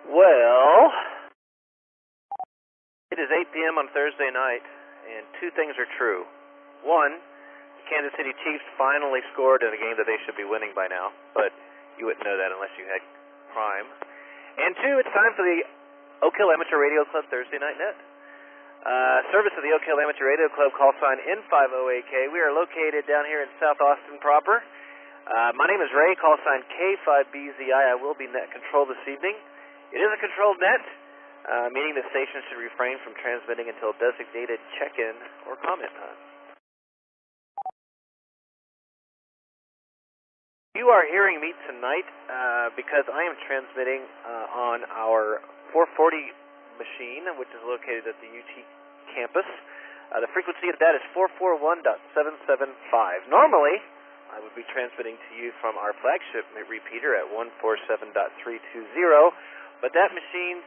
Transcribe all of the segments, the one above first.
Well, it is 8 p.m. on Thursday night, and two things are true. One, Kansas City Chiefs finally scored in a game that they should be winning by now, but you wouldn't know that unless you had Prime. And two, it's time for the Oak Hill Amateur Radio Club Thursday Night Net. Service of the Oak Hill Amateur Radio Club, call sign N50AK. We are located down here in South Austin proper. My name is Ray, call sign K5BZI. I will be net control this evening. It is a controlled net, meaning the station should refrain from transmitting until designated check-in or comment time. You are hearing me tonight because I am transmitting on our 440 machine, which is located at the UT campus. The frequency of that is 441.775. Normally, I would be transmitting to you from our flagship repeater at 147.320, but that machine's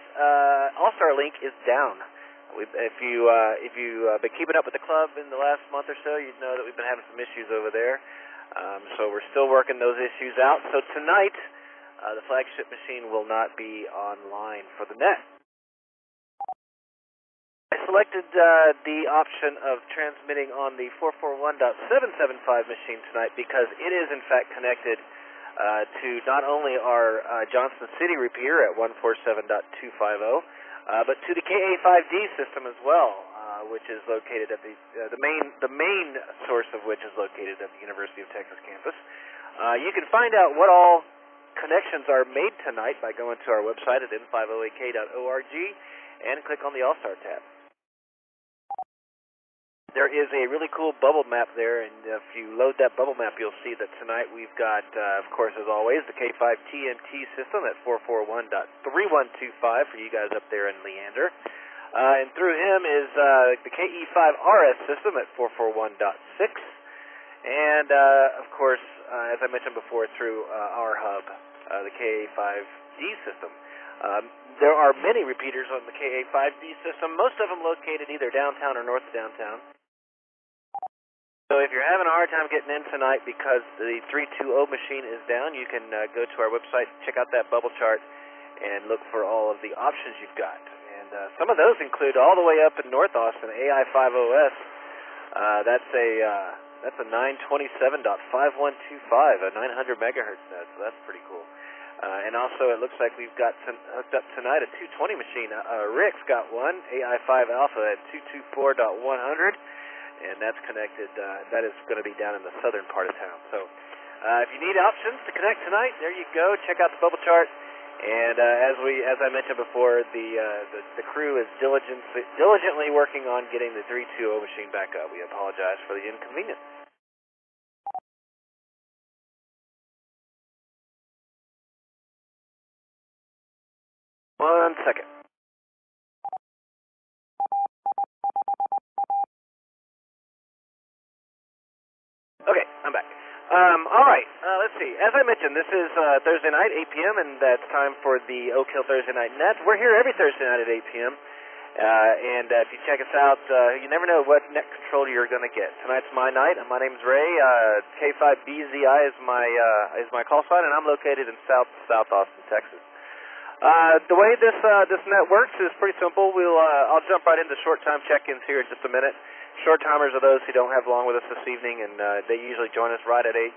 AllStarLink is down. If you've been keeping up with the club in the last month or so, you'd know that we've been having some issues over there. So we're still working those issues out. So tonight, the flagship machine will not be online for the net. I selected the option of transmitting on the 441.775 machine tonight because it is in fact connected to not only our Johnson City repeater at 147.250, but to the KA5D system as well, which is located at the main source of which is located at the University of Texas campus. You can find out what all connections are made tonight by going to our website at n50ak.org and click on the All-Star tab. There is a really cool bubble map there, and if you load that bubble map, you'll see that tonight we've got, of course, as always, the K5TNT system at 441.3125 for you guys up there in Leander. And through him is the KE5RS system at 441.6. And, of course, as I mentioned before, through our hub, the KA5D system. There are many repeaters on the KA5D system, most of them located either downtown or north of downtown. So if you're having a hard time getting in tonight because the 320 machine is down, you can go to our website, check out that bubble chart, and look for all of the options you've got. And some of those include all the way up in North Austin, AI5OS. That's a 927.5125, a 900 megahertz net, so that's pretty cool. And also it looks like we've got hooked up tonight a 220 machine. Rick's got one, AI5 Alpha at 224.100. And that's connected, that is going to be down in the southern part of town. So if you need options to connect tonight, there you go. Check out the bubble chart. And as I mentioned before, the crew is diligently working on getting the 320 machine back up. We apologize for the inconvenience. One second. Okay, I'm back. All right, let's see. As I mentioned, this is Thursday night, 8 p.m., and that's time for the Oak Hill Thursday Night Net. We're here every Thursday night at 8 p.m., and if you check us out, you never know what net control you're going to get. Tonight's my night, and my name's Ray. K5BZI is my call sign, and I'm located in South Austin, Texas. The way this net works is pretty simple. I'll jump right into short-time check-ins here in just a minute. Short-timers are those who don't have long with us this evening, and they usually join us right at 8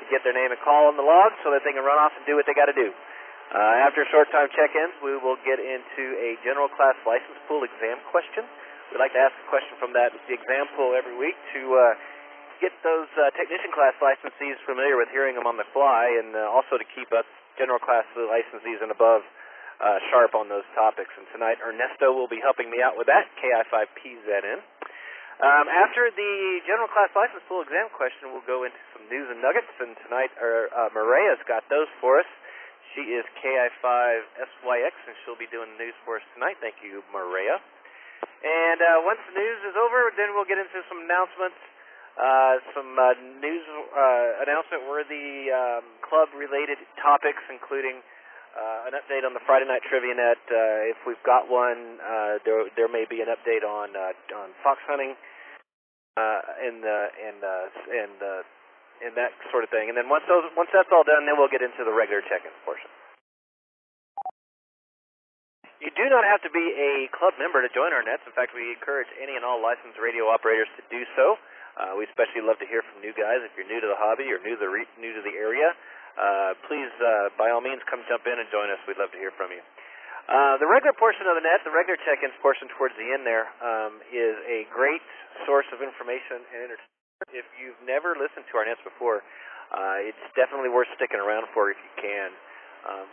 to get their name and call on the log so that they can run off and do what they got to do. After short-time check-ins, we will get into a general class license pool exam question. We like to ask a question from the exam pool every week to get those technician class licensees familiar with hearing them on the fly, and also to keep us general class licensees and above sharp on those topics. And tonight, Ernesto will be helping me out with that, KI5PZN. After the general class license pool exam question, we'll go into some news and nuggets, and tonight Maria's got those for us. She is KI5SYX, and she'll be doing the news for us tonight. Thank you, Maria. And once the news is over, then we'll get into some announcements, some news announcement-worthy club-related topics, including an update on the Friday Night Trivia Net. If we've got one, there may be an update on fox hunting and that sort of thing. And then once that's all done, then we'll get into the regular check-in portion. You do not have to be a club member to join our nets. In fact, we encourage any and all licensed radio operators to do so. We especially love to hear from new guys. If you're new to the hobby or new to the area, please, by all means, come jump in and join us. We'd love to hear from you. The regular portion of the net, the regular check-ins portion towards the end there, is a great source of information and entertainment. If you've never listened to our nets before, it's definitely worth sticking around for if you can.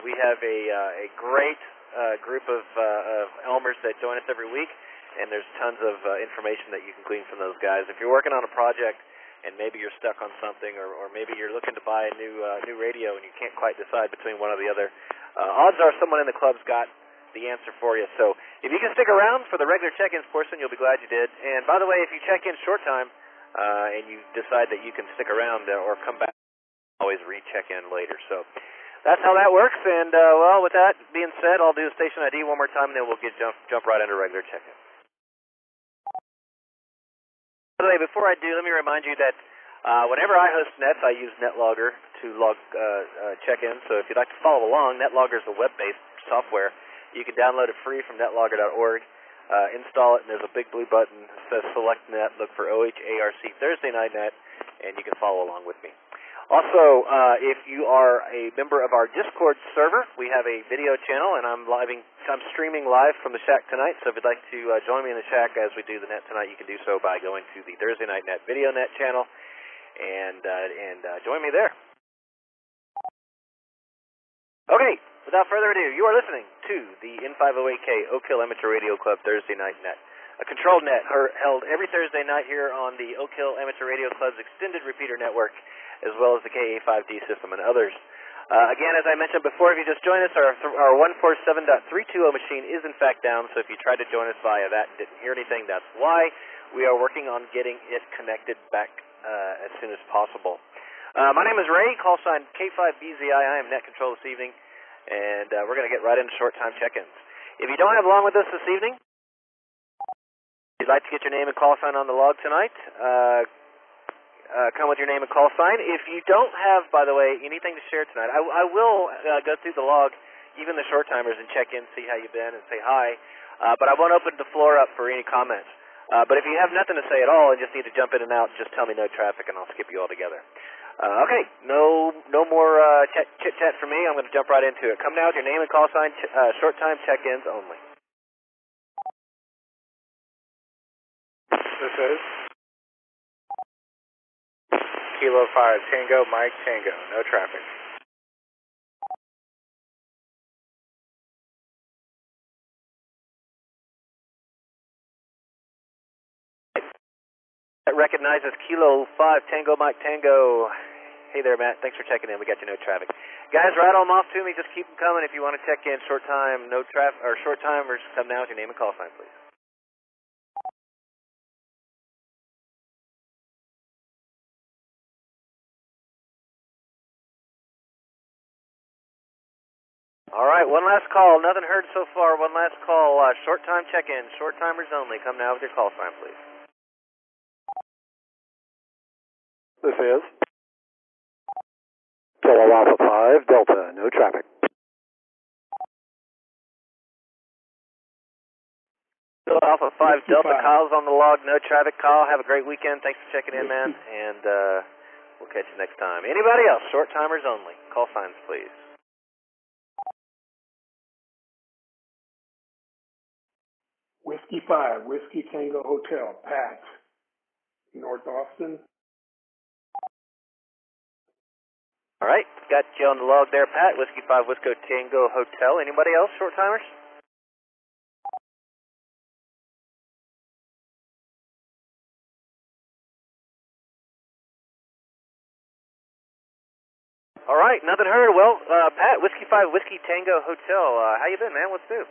We have a great group of Elmers that join us every week, and there's tons of information that you can glean from those guys. If you're working on a project and maybe you're stuck on something, or maybe you're looking to buy a new radio and you can't quite decide between one or the other, odds are someone in the club's got the answer for you. So if you can stick around for the regular check-ins portion, you'll be glad you did. And by the way, if you check in short time and you decide that you can stick around or come back, always recheck in later. So that's how that works. And well, with that being said, I'll do the station ID one more time, and then we'll jump right into regular check-in. By the way, before I do, let me remind you that whenever I host nets, I use NetLogger to log check-ins. So if you'd like to follow along, NetLogger is a web-based software. You can download it free from netlogger.org, install it, and there's a big blue button that says Select Net, look for OHARC Thursday Night Net, and you can follow along with me. Also, if you are a member of our Discord server, we have a video channel, and I'm streaming live from the shack tonight, so if you'd like to join me in the shack as we do the net tonight, you can do so by going to the Thursday Night Net video net channel and join me there. Okay, without further ado, you are listening to the N508K Oak Hill Amateur Radio Club Thursday Night Net, a controlled net held every Thursday night here on the Oak Hill Amateur Radio Club's extended repeater network, as well as the KA5D system and others. Again, as I mentioned before, if you just joined us, our 147.320 machine is in fact down, so if you tried to join us via that and didn't hear anything, that's why. We are working on getting it connected back as soon as possible. My name is Ray, call sign K5BZI. I am net control this evening, and we're going to get right into short time check-ins. If you don't have along with us this evening, if you'd like to get your name and call sign on the log tonight, come with your name and call sign. If you don't have, by the way, anything to share tonight, I will go through the log, even the short timers, and check in, see how you've been, and say hi, but I won't open the floor up for any comments. But if you have nothing to say at all and just need to jump in and out, just tell me no traffic and I'll skip you altogether. Okay, no more chit-chat for me. I'm going to jump right into it. Come now with your name and call sign, short time check-ins only. This is Kilo 5 Tango Mike Tango, no traffic. That recognizes Kilo 5 Tango Mike Tango. Hey there, Matt. Thanks for checking in. We got you no traffic. Guys, rattle them off to me. Just keep them coming. If you want to check in short time, no traffic, or short timers, come now with your name and call sign, please. All right, one last call. Nothing heard so far. One last call. Short time check-in. Short timers only. Come now with your call sign, please. This is Kilo Alpha 5 Delta, no traffic. Kilo Alpha 5 Delta, Kyle's on the log. No traffic. Kyle, have a great weekend. Thanks for checking in, man. And we'll catch you next time. Anybody else? Short timers only. Call signs, please. Whiskey 5, Whiskey Tango Hotel, Pat, North Austin. All right, got you on the log there, Pat. Whiskey 5, Whiskey Tango Hotel. Anybody else, short timers? All right, nothing heard. Well, Pat, Whiskey 5, Whiskey Tango Hotel. How you been, man? What's new?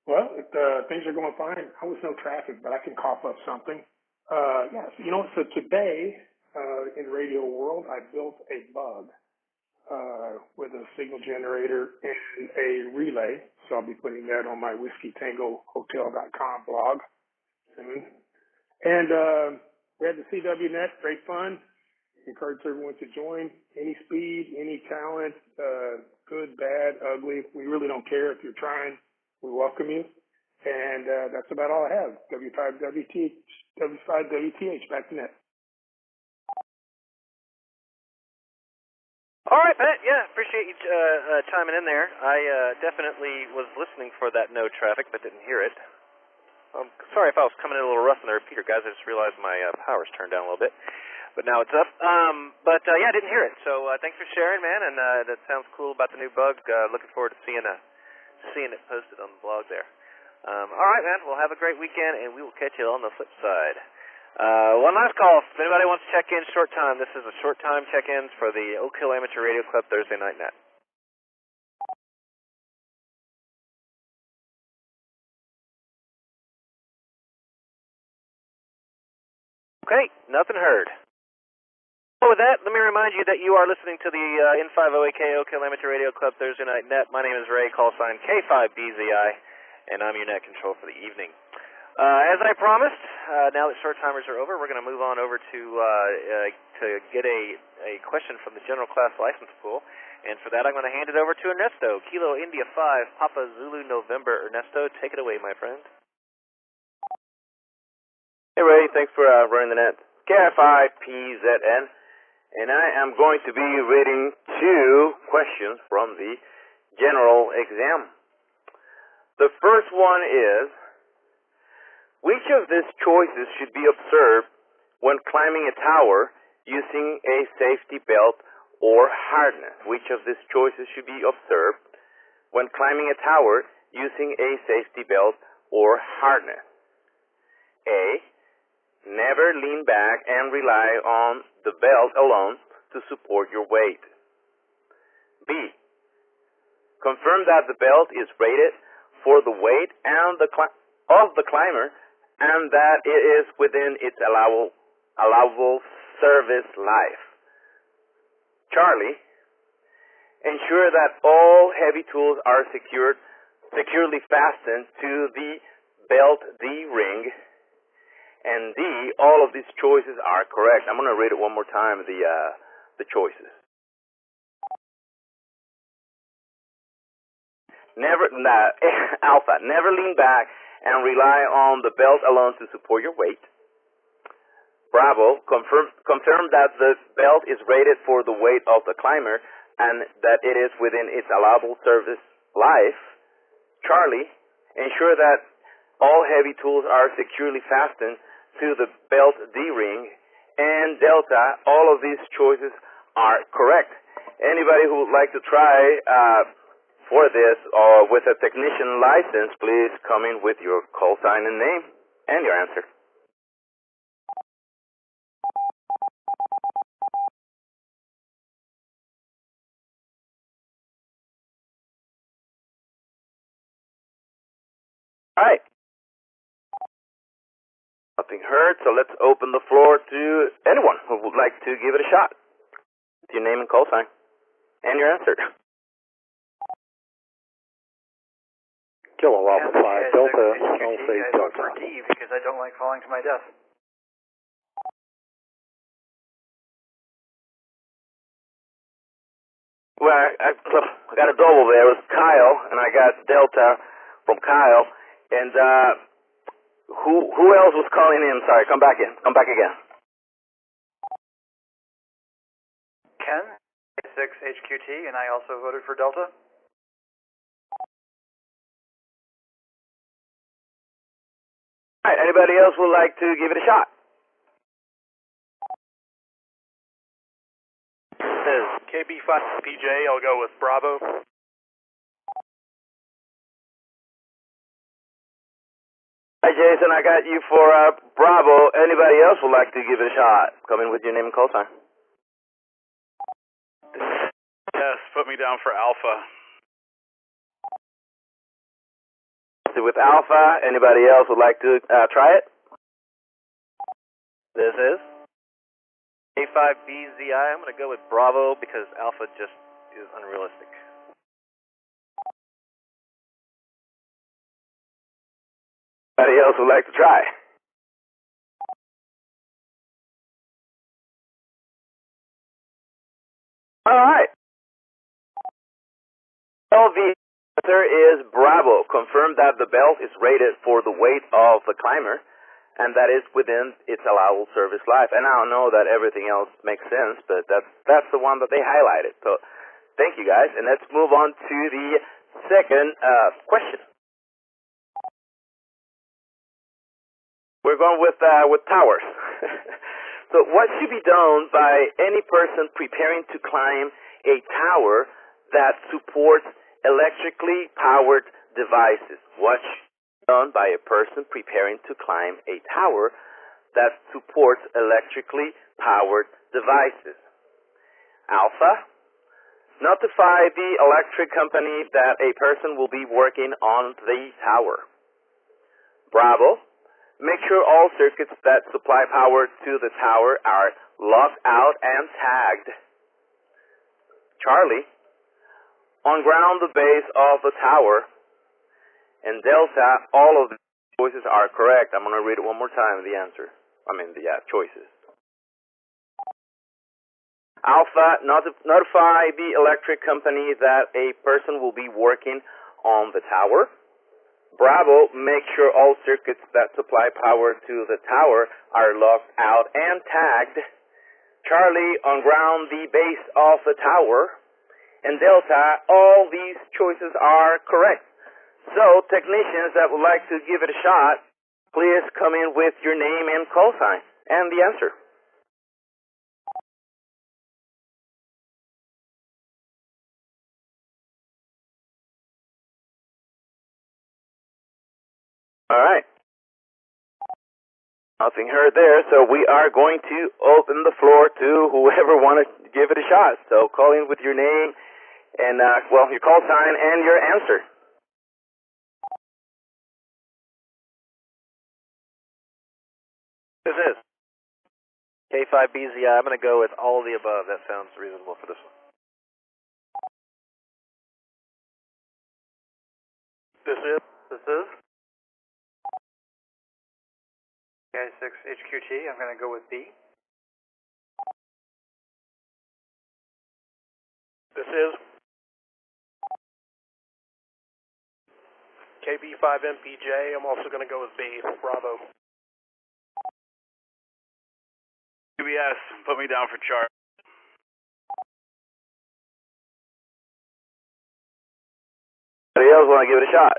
Well, things are going fine. I was no traffic, but I can cough up something. Yes, you know, so today in radio world, I built a bug with a signal generator and a relay. So I'll be putting that on my whiskeytangohotel.com blog soon. And we had the CW net, great fun. encourage everyone to join. Any speed, any talent, good, bad, ugly. We really don't care. If you're trying, we welcome you. And that's about all I have. W5WTH, back to net. All right, Pat. Yeah, appreciate you chiming in there. I definitely was listening for that no traffic, but didn't hear it. Sorry if I was coming in a little rough on the repeater, guys. I just realized my power's turned down a little bit, but now it's up. Yeah, I didn't hear it. So thanks for sharing, man. And that sounds cool about the new bug. Looking forward to seeing it posted on the blog there. All right, man. Well, have a great weekend, and we will catch you on the flip side. One last call. If anybody wants to check in short time, this is a short time check-ins for the Oak Hill Amateur Radio Club Thursday Night Net. Okay, nothing heard. Well, with that, let me remind you that you are listening to the N5A Oak Hill Amateur Radio Club Thursday Night Net. My name is Ray, call sign K5BZI, and I'm your net control for the evening. As I promised, now that short timers are over, we're going to move on over to get a question from the general class license pool. And for that, I'm going to hand it over to Ernesto. Kilo India 5, Papa Zulu November. Ernesto, take it away, my friend. Hey, Ray. Thanks for running the net. KF5PZN. And I am going to be reading 2 questions from the general exam. The first one is, which of these choices should be observed when climbing a tower using a safety belt or harness? Which of these choices should be observed when climbing a tower using a safety belt or harness? A, never lean back and rely on the belt alone to support your weight. B, confirm that the belt is rated for the weight and of the climber and that it is within its allowable service life. Charlie, ensure that all heavy tools are securely fastened to the belt D-ring. And D, all of these choices are correct. I'm going to read it one more time, the choices. Alpha, never lean back and rely on the belt alone to support your weight. Bravo, confirm that the belt is rated for the weight of the climber and that it is within its allowable service life. Charlie, ensure that all heavy tools are securely fastened to the belt D-ring. And Delta, all of these choices are correct. Anybody who would like to try for this or with a technician license, please come in with your call sign and name and your answer. All right. Nothing heard, so let's open the floor to anyone who would like to give it a shot. Your name and call sign and your answer. Kilo Alpha 5 Delta, I'll say I vote for D because I don't like falling to my death. Well, I got a double there. It was Kyle, and I got Delta from Kyle. And who else was calling in? Sorry, come back in. Come back again. Ken, 6HQT, and I also voted for Delta. All right, anybody else would like to give it a shot? This is KB5PJ. I'll go with Bravo. Hi, Jason. I got you for Bravo. Anybody else would like to give it a shot? Come in with your name and call sign. Yes, put me down for Alpha. With Alpha, anybody else would like to try it? This is A5BZI. I'm going to go with Bravo because Alpha just is unrealistic. Anybody else would like to try? Well, the answer is Bravo. Confirm that the belt is rated for the weight of the climber, and that is within its allowable service life. And I don't know that everything else makes sense, but that's the one that they highlighted. So thank you, guys, and let's move on to the second question. We're going with towers. So what should be done by any person preparing to climb a tower that supports electrically powered devices? What should be done by a person preparing to climb a tower that supports electrically powered devices? Alpha, notify the electric company that a person will be working on the tower. Bravo, make sure all circuits that supply power to the tower are locked out and tagged. Charlie, on ground the base of the tower. And Delta, all of the choices are correct. I'm going to read it one more time, the choices. Alpha, notify the electric company that a person will be working on the tower. Bravo, make sure all circuits that supply power to the tower are locked out and tagged. Charlie, on ground the base of the tower. And Delta, all these choices are correct. So, technicians that would like to give it a shot, please come in with your name and call sign and the answer. All right. Nothing heard there, so we are going to open the floor to whoever wants to give it a shot. So call in with your name and, your call sign and your answer. This is K5BZI. I'm going to go with all of the above. That sounds reasonable for this one. This is AI6HQT. I'm going to go with B. This is KB5MPJ. I'm also going to go with B. Bravo. UBS, put me down for chart. Anybody else want to give it a shot?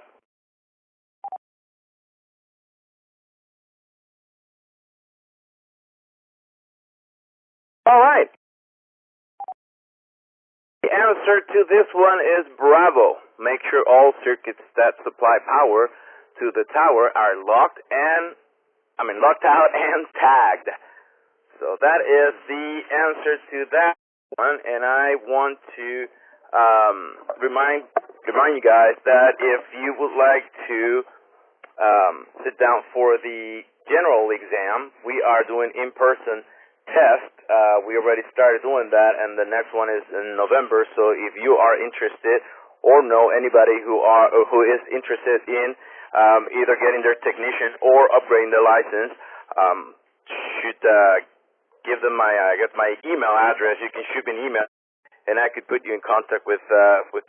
All right. The answer to this one is Bravo. Make sure all circuits that supply power to the tower are locked out and tagged. So that is the answer to that one, and I want to remind you guys that if you would like to sit down for the general exam, we are doing in-person test. We already started doing that, and the next one is in November. So if you are interested or know anybody who is interested in either getting their technician or upgrading their license, should give them my email address. You can shoot me an email, and I could put you in contact with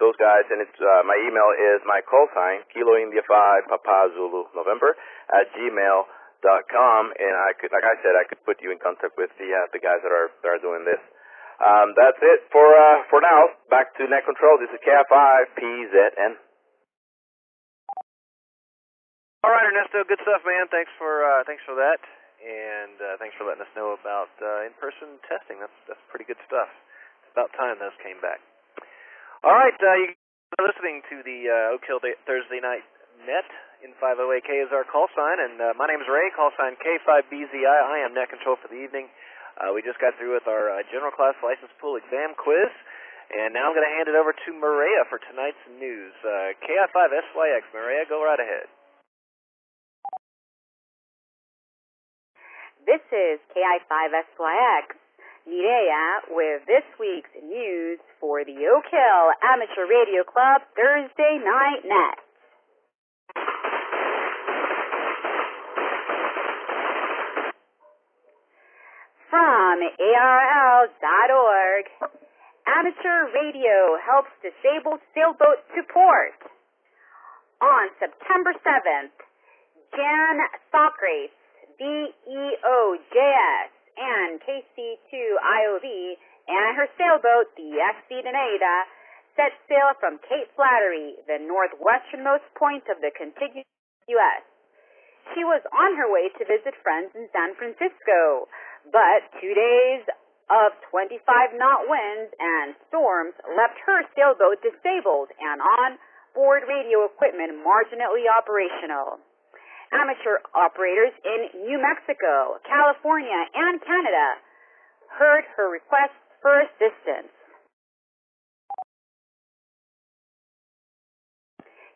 those guys. And it's my email is my call sign Kilo India 5 Papa Zulu November @gmail.com, and I could put you in contact with the guys that are doing this. That's it for now. Back to net control. This is KI5PZN. all right, Ernesto. Good stuff, man. Thanks for that. And thanks for letting us know about in-person testing. That's pretty good stuff. It's about time those came back. All right, you are listening to the Oak Hill Thursday Night Net. In50AK is our call sign, and my name is Ray, call sign K5BZI. I am net control for the evening. We just got through with our general class license pool exam quiz, and now I'm going to hand it over to Maria for tonight's news. KI5SYX, Maria, go right ahead. This is KI5SYX, Mireya, with this week's news for the Oak Hill Amateur Radio Club Thursday Night Net. From ARL.org, Amateur radio helps disabled sailboat to port. On September 7th, Jan Socrates, VEOJS, and KC2IOV and her sailboat, the FC Deneda, set sail from Cape Flattery, the northwesternmost point of the contiguous U.S. She was on her way to visit friends in San Francisco, but 2 days of 25-knot winds and storms left her sailboat disabled and on-board radio equipment marginally operational. Amateur operators in New Mexico, California, and Canada heard her request for assistance.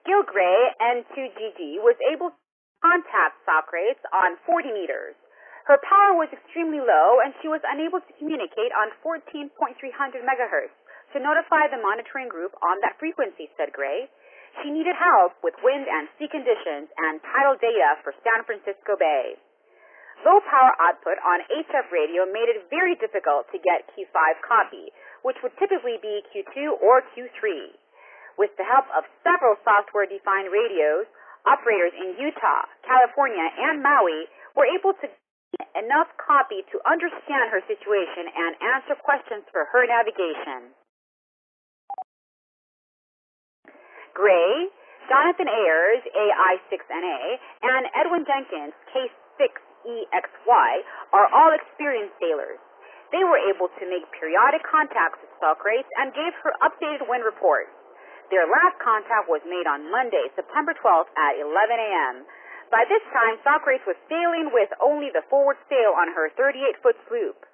Gil Gray, N2GG, was able to contact Socrates on 40 meters. Her power was extremely low, and she was unable to communicate on 14.300 megahertz to notify the monitoring group on that frequency, said Gray. She needed help with wind and sea conditions and tidal data for San Francisco Bay. Low power output on HF radio made it very difficult to get Q5 copy, which would typically be Q2 or Q3. With the help of several software-defined radios, operators in Utah, California, and Maui were able to get enough copy to understand her situation and answer questions for her navigation. Gray, Jonathan Ayers, AI5A, and Edwin Jenkins, K6EXY, are all experienced sailors. They were able to make periodic contacts with Socrates and gave her updated wind reports. Their last contact was made on Monday, September 12th at 11 a.m. By this time, Socrates was sailing with only the forward sail on her 38-foot sloop.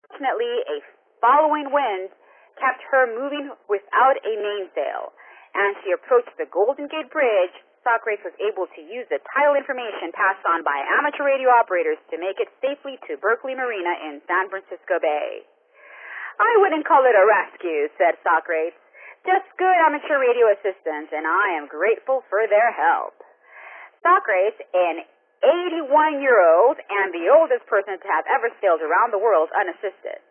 Fortunately, a following wind kept her moving without a mainsail. As she approached the Golden Gate Bridge, Socrates was able to use the tidal information passed on by amateur radio operators to make it safely to Berkeley Marina in San Francisco Bay. I wouldn't call it a rescue, said Socrates. Just good amateur radio assistance, and I am grateful for their help. Socrates, an 81-year-old and the oldest person to have ever sailed around the world unassisted.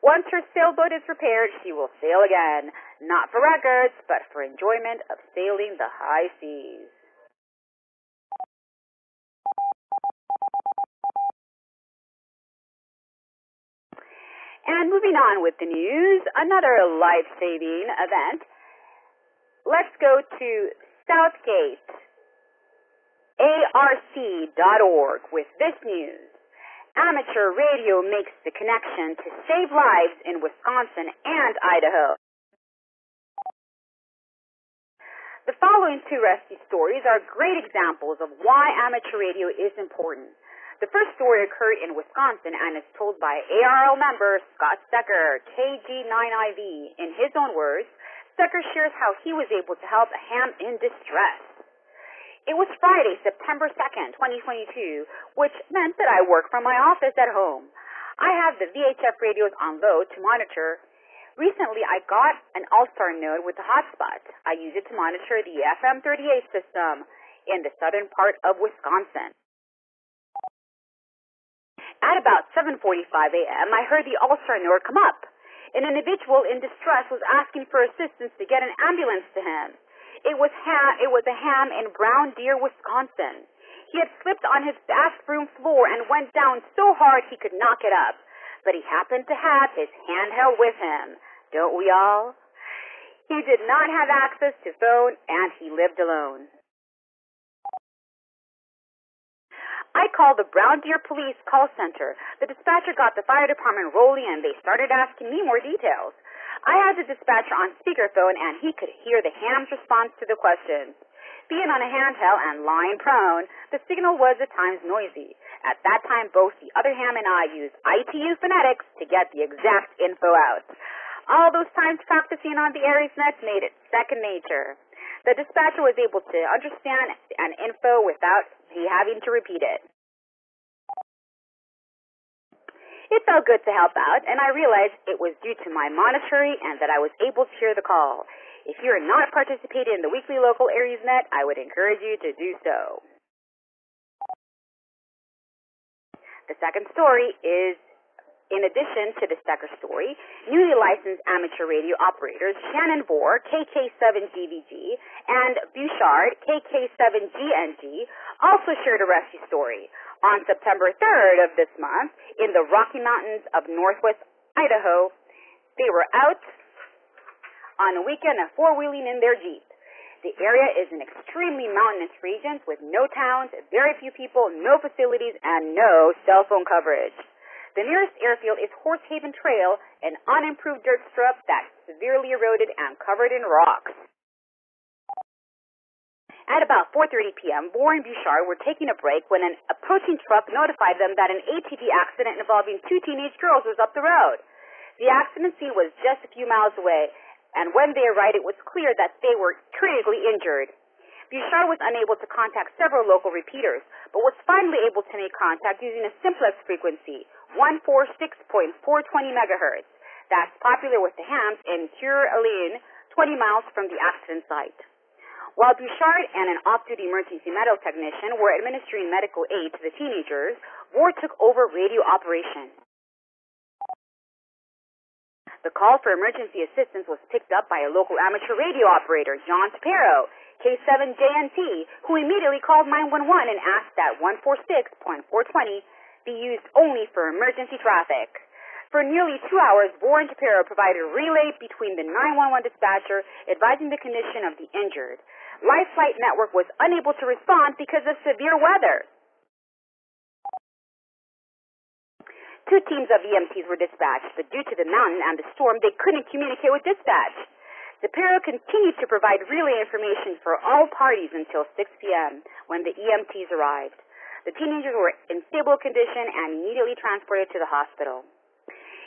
Once her sailboat is repaired, she will sail again, not for records, but for enjoyment of sailing the high seas. And moving on with the news, another life-saving event. Let's go to SouthgateARC.org with this news. Amateur radio makes the connection to save lives in Wisconsin and Idaho. The following two rescue stories are great examples of why amateur radio is important. The first story occurred in Wisconsin and is told by ARL member Scott Stecker, KG9IV. In his own words, Stecker shares how he was able to help a ham in distress. It was Friday, September 2nd, 2022, which meant that I work from my office at home. I have the VHF radios on low to monitor. Recently, I got an AllStar node with a hotspot. I use it to monitor the FM38 system in the southern part of Wisconsin. At about 7:45 a.m., I heard the AllStar node come up. An individual in distress was asking for assistance to get an ambulance to him. It was a ham in Brown Deer, Wisconsin. He had slipped on his bathroom floor and went down so hard he could knock it up. But he happened to have his handheld with him. Don't we all? He did not have access to phone, and he lived alone. I called the Brown Deer Police call center. The dispatcher got the fire department rolling, and they started asking me more details. I had the dispatcher on speakerphone, and he could hear the ham's response to the questions. Being on a handheld and lying prone, the signal was at times noisy. At that time, both the other ham and I used ITU phonetics to get the exact info out. All those times practicing on the AresNet made it second nature. The dispatcher was able to understand an info without me having to repeat it. It felt good to help out, and I realized it was due to my monitoring and that I was able to hear the call. If you are not participating in the weekly local AresNet, I would encourage you to do so. The second story is In addition to the Stecker story, newly licensed amateur radio operators Shannon Vore, KK7GVG, and Bouchard, KK7GNG, also shared a rescue story. On September 3rd of this month, in the Rocky Mountains of northwest Idaho, they were out on a weekend of four-wheeling in their Jeep. The area is an extremely mountainous region with no towns, very few people, no facilities, and no cell phone coverage. The nearest airfield is Horse Haven Trail, an unimproved dirt strip that's severely eroded and covered in rocks. At about 4:30 p.m., Vore and Bouchard were taking a break when an approaching truck notified them that an ATV accident involving two teenage girls was up the road. The accident scene was just a few miles away, and when they arrived, it was clear that they were critically injured. Bouchard was unable to contact several local repeaters, but was finally able to make contact using a simplex frequency, 146.420 megahertz. That's popular with the hams in Coeur-Alene, 20 miles from the accident site. While Bouchard and an off-duty emergency medical technician were administering medical aid to the teenagers, Vore took over radio operation. The call for emergency assistance was picked up by a local amateur radio operator, John Tapero, K7JNT, who immediately called 911 and asked that 146.420 be used only for emergency traffic. For nearly 2 hours, Vore and Tapero provided a relay between the 911 dispatcher advising the condition of the injured. Life Flight Network was unable to respond because of severe weather. Two teams of EMTs were dispatched, but due to the mountain and the storm, they couldn't communicate with dispatch. Tapero continued to provide relay information for all parties until 6 p.m. when the EMTs arrived. The teenagers were in stable condition and immediately transported to the hospital.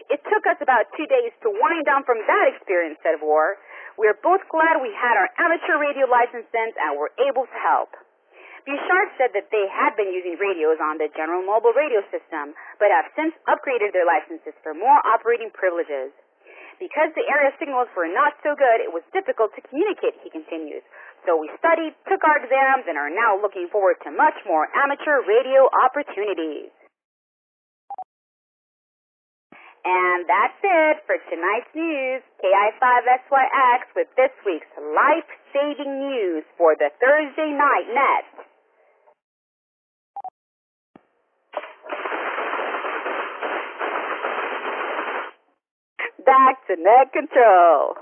It took us about 2 days to wind down from that experience, said Vore. We are both glad we had our amateur radio license and were able to help. Bouchard said that they had been using radios on the General Mobile radio system, but have since upgraded their licenses for more operating privileges. Because the area signals were not so good, it was difficult to communicate, he continues. So we studied, took our exams, and are now looking forward to much more amateur radio opportunities. And that's it for tonight's news. KI5SYX with this week's life-saving news for the Thursday night net. Back to net control.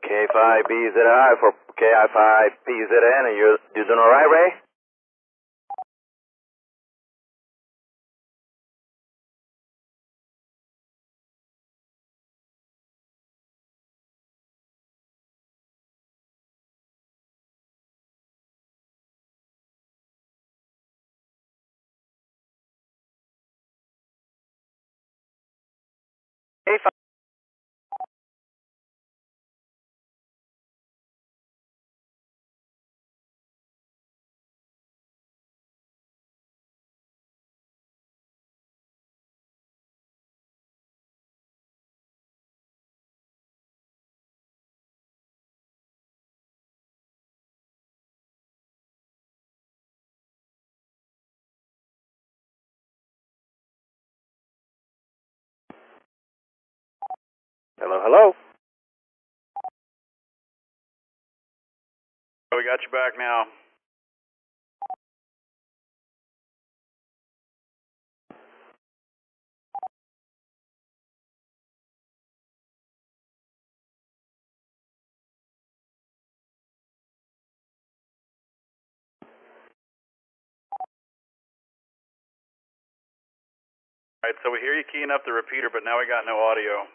K5BZI for KI5PZN, and you doing all right, Ray? K5. Hello, hello. We got you back now. All right, so we hear you keying up the repeater, but now we got no audio.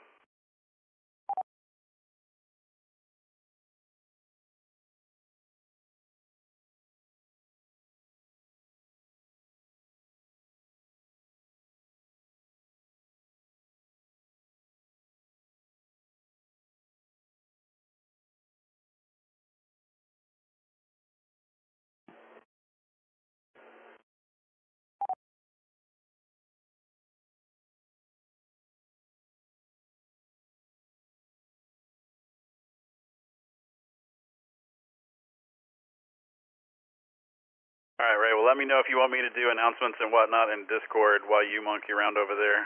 All right, Ray. Well, let me know if you want me to do announcements and whatnot in Discord while you monkey around over there.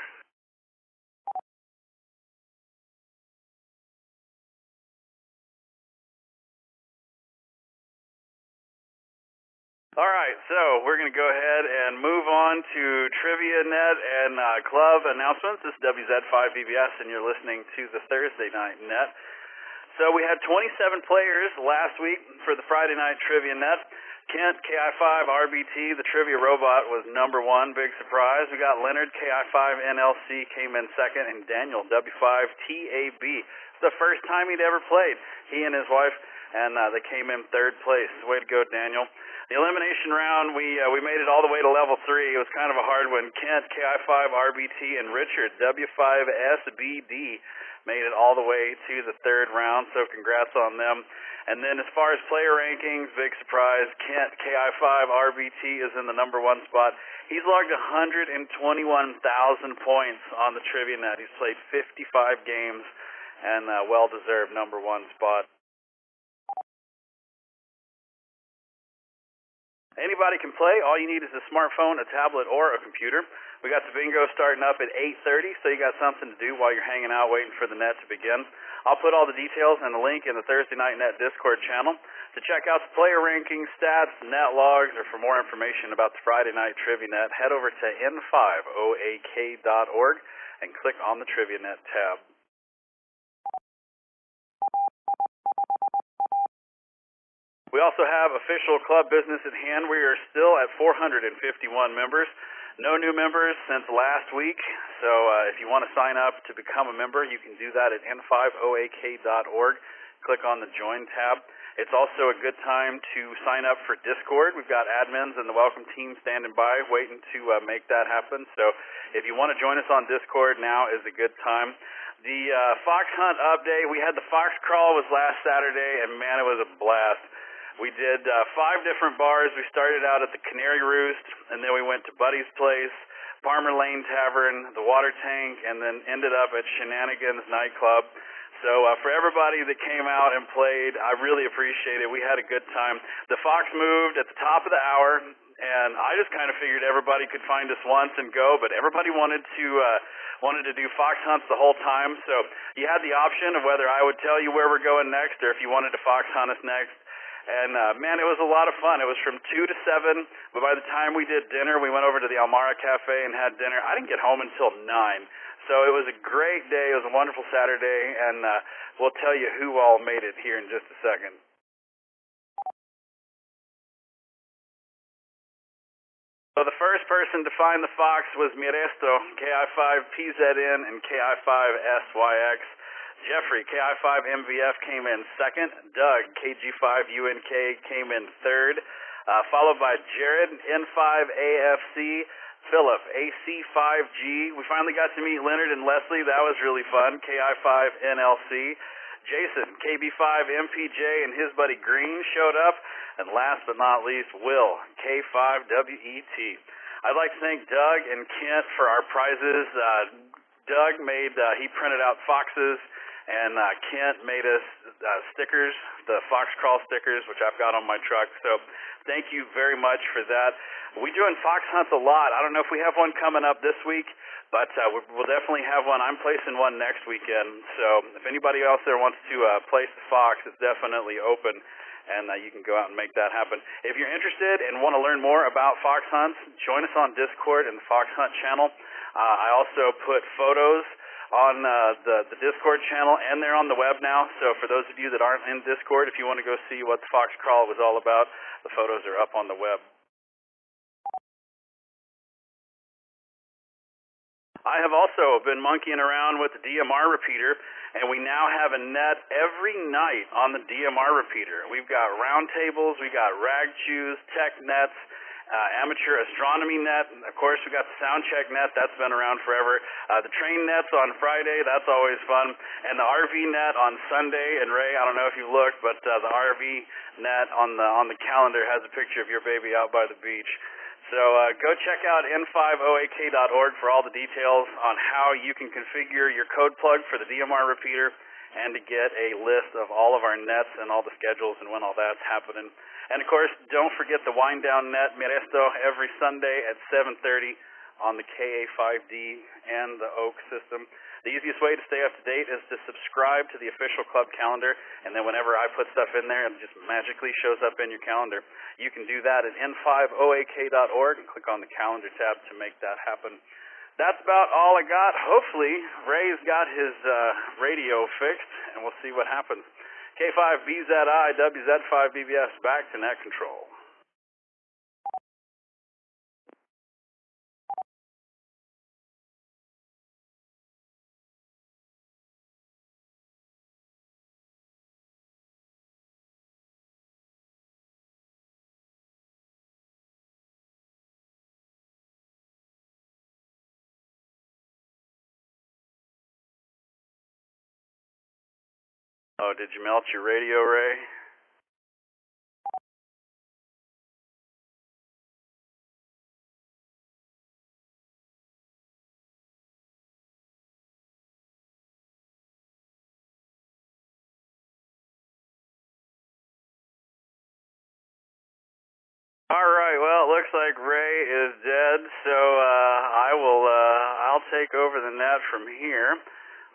All right, so we're going to go ahead and move on to TriviaNet and club announcements. This is WZ5BBS, and you're listening to the Thursday Night Net. So we had 27 players last week for the Friday Night TriviaNet. Kent, KI5RBT, the trivia robot, was number one. Big surprise. We got Leonard, KI5NLC, came in second, and Daniel, W5TAB. The first time he'd ever played. He and his wife, and they came in third place. Way to go, Daniel. The elimination round, we made it all the way to level 3. It was kind of a hard one. Kent, KI5RBT, and Richard, W5SBD, made it all the way to the third round, so congrats on them. And then as far as player rankings, big surprise, Kent, KI5RBT, is in the number one spot. He's logged 121,000 points on the TriviaNet. He's played 55 games and well-deserved number one spot. Anybody can play. All you need is a smartphone, a tablet, or a computer. We got the bingo starting up at 8:30, so you got something to do while you're hanging out waiting for the net to begin. I'll put all the details and the link in the Thursday Night Net Discord channel. To check out the player rankings, stats, net logs, or for more information about the Friday Night TriviaNet, head over to n5oak.org and click on the TriviaNet tab. We also have official club business at hand. We are still at 451 members. No new members since last week, so if you want to sign up to become a member, you can do that at n5oak.org. Click on the Join tab. It's also a good time to sign up for Discord. We've got admins and the welcome team standing by waiting to make that happen. So if you want to join us on Discord, now is a good time. The fox hunt update, we had the fox crawl was last Saturday, and man, it was a blast. We did 5 different bars. We started out at the Canary Roost, and then we went to Buddy's Place, Palmer Lane Tavern, the Water Tank, and then ended up at Shenanigans Nightclub. So for everybody that came out and played, I really appreciate it. We had a good time. The fox moved at the top of the hour, and I just kind of figured everybody could find us once and go, but everybody wanted to do fox hunts the whole time. So you had the option of whether I would tell you where we're going next or if you wanted to fox hunt us next. And, man, it was a lot of fun. It was from 2 to 7, but by the time we did dinner, we went over to the Almara Cafe and had dinner. I didn't get home until 9. So it was a great day. It was a wonderful Saturday, and we'll tell you who all made it here in just a second. So the first person to find the fox was Miresto, KI5PZN and KI5SYX. Jeffrey, KI5MVF, came in second. Doug, KG5UNK, came in third. Followed by Jared, N5AFC. Philip, AC5G. We finally got to meet Leonard and Leslie. That was really fun. KI5NLC. Jason, KB5MPJ, and his buddy Green showed up. And last but not least, Will, K5WET. I'd like to thank Doug and Kent for our prizes. Doug he printed out foxes, and Kent made us stickers, the Fox Crawl stickers, which I've got on my truck. So thank you very much for that. We're doing fox hunts a lot. I don't know if we have one coming up this week, but we'll definitely have one. I'm placing one next weekend. So if anybody else there wants to place the fox, it's definitely open, and you can go out and make that happen. If you're interested and want to learn more about fox hunts, join us on Discord and the Fox Hunt channel. I also put photos on the Discord channel, and they're on the web now. So for those of you that aren't in Discord, if you want to go see what the fox crawl was all about, the photos are up on the web. I have also been monkeying around with the DMR repeater, and we now have a net every night on the DMR repeater. We've got round tables, we got rag chews, tech nets, amateur astronomy net. Of course, we got the sound check net. That's been around forever. The train nets on Friday. That's always fun. And the RV net on Sunday. And Ray, I don't know if you looked, but the RV net on the calendar has a picture of your baby out by the beach. So go check out n5oak.org for all the details on how you can configure your code plug for the DMR repeater and to get a list of all of our nets and all the schedules and when all that's happening. And of course, don't forget the Wind Down Net Miresto every Sunday at 7:30 on the KA5D and the Oak system. The easiest way to stay up to date is to subscribe to the official club calendar, and then whenever I put stuff in there, it just magically shows up in your calendar. You can do that at n5oak.org and click on the calendar tab to make that happen. That's about all I got. Hopefully, Ray's got his radio fixed, and we'll see what happens. K5BZI, WZ5BBS, back to net control. Oh, did you melt your radio, Ray? All right, well, it looks like Ray is dead, so I'll take over the net from here.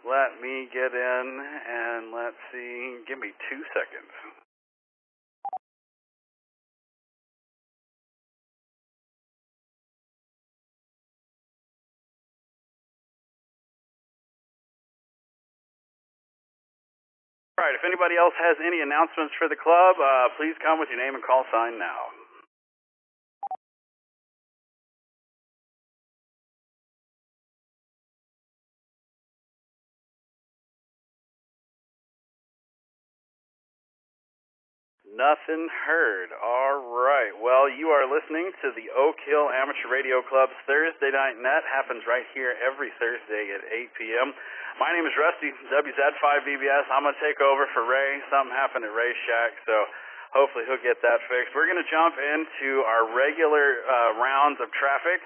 Let me get in and let's see, give me 2 seconds. All right, if anybody else has any announcements for the club, please come with your name and call sign now. Nothing heard. All right. Well, you are listening to the Oak Hill Amateur Radio Club's Thursday Night Net. Happens right here every Thursday at 8 p.m. My name is Rusty, WZ5BBS. I'm going to take over for Ray. Something happened at Ray's shack, so hopefully he'll get that fixed. We're going to jump into our regular rounds of traffic.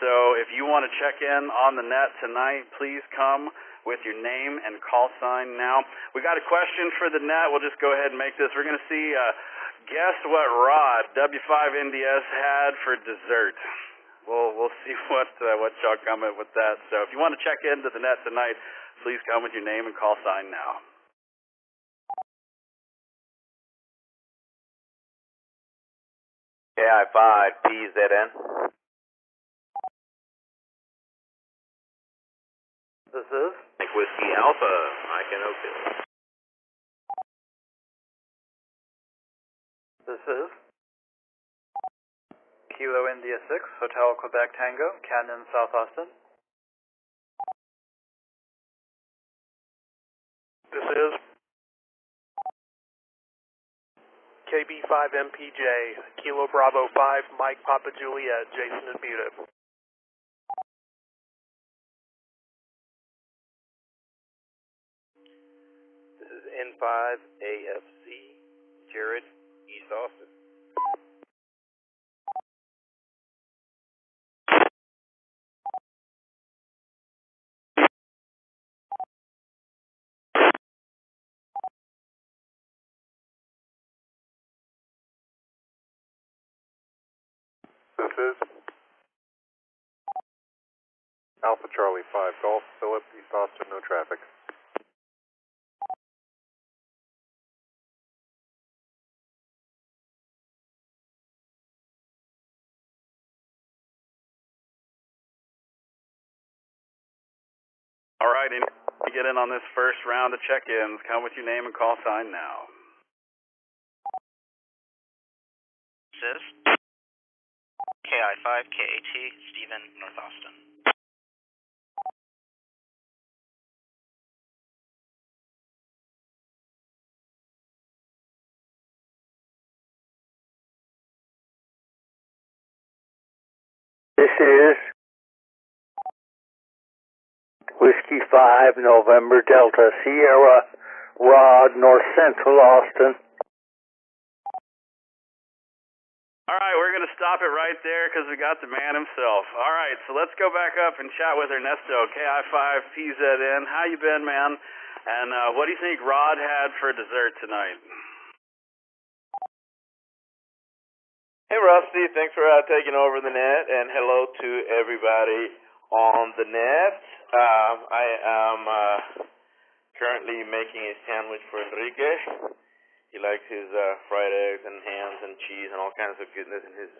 So if you want to check in on the net tonight, please come with your name and call sign now. We got a question for the net. We'll just go ahead and make this. We're going to see, guess what Rod, W5NDS, had for dessert. We'll see what y'all come up with that. So if you want to check into the net tonight, please come with your name and call sign now. AI5PZN. This is Whiskey Alpha, Mike and Oak Hill. This is Kilo India 6, Hotel Quebec Tango, Canyon, South Austin. This is KB5MPJ, Kilo Bravo 5, Mike Papa Juliet, Jason and Buda. This is N5AFC, Jared, East Austin. This is Alpha Charlie 5 Golf, Philip, East Austin, no traffic. All right, and to get in on this first round of check-ins, come with your name and call sign now. This is KI5KAT, Stephen, North Austin. This is Whiskey 5, November Delta, Sierra, Rod, North Central Austin. All right, we're going to stop it right there because we got the man himself. All right, so let's go back up and chat with Ernesto, KI5PZN. How you been, man? And what do you think Rod had for dessert tonight? Hey, Rusty, thanks for taking over the net, and hello to everybody on the net. I am currently making a sandwich for Enrique. He likes his fried eggs and hams and cheese and all kinds of goodness in his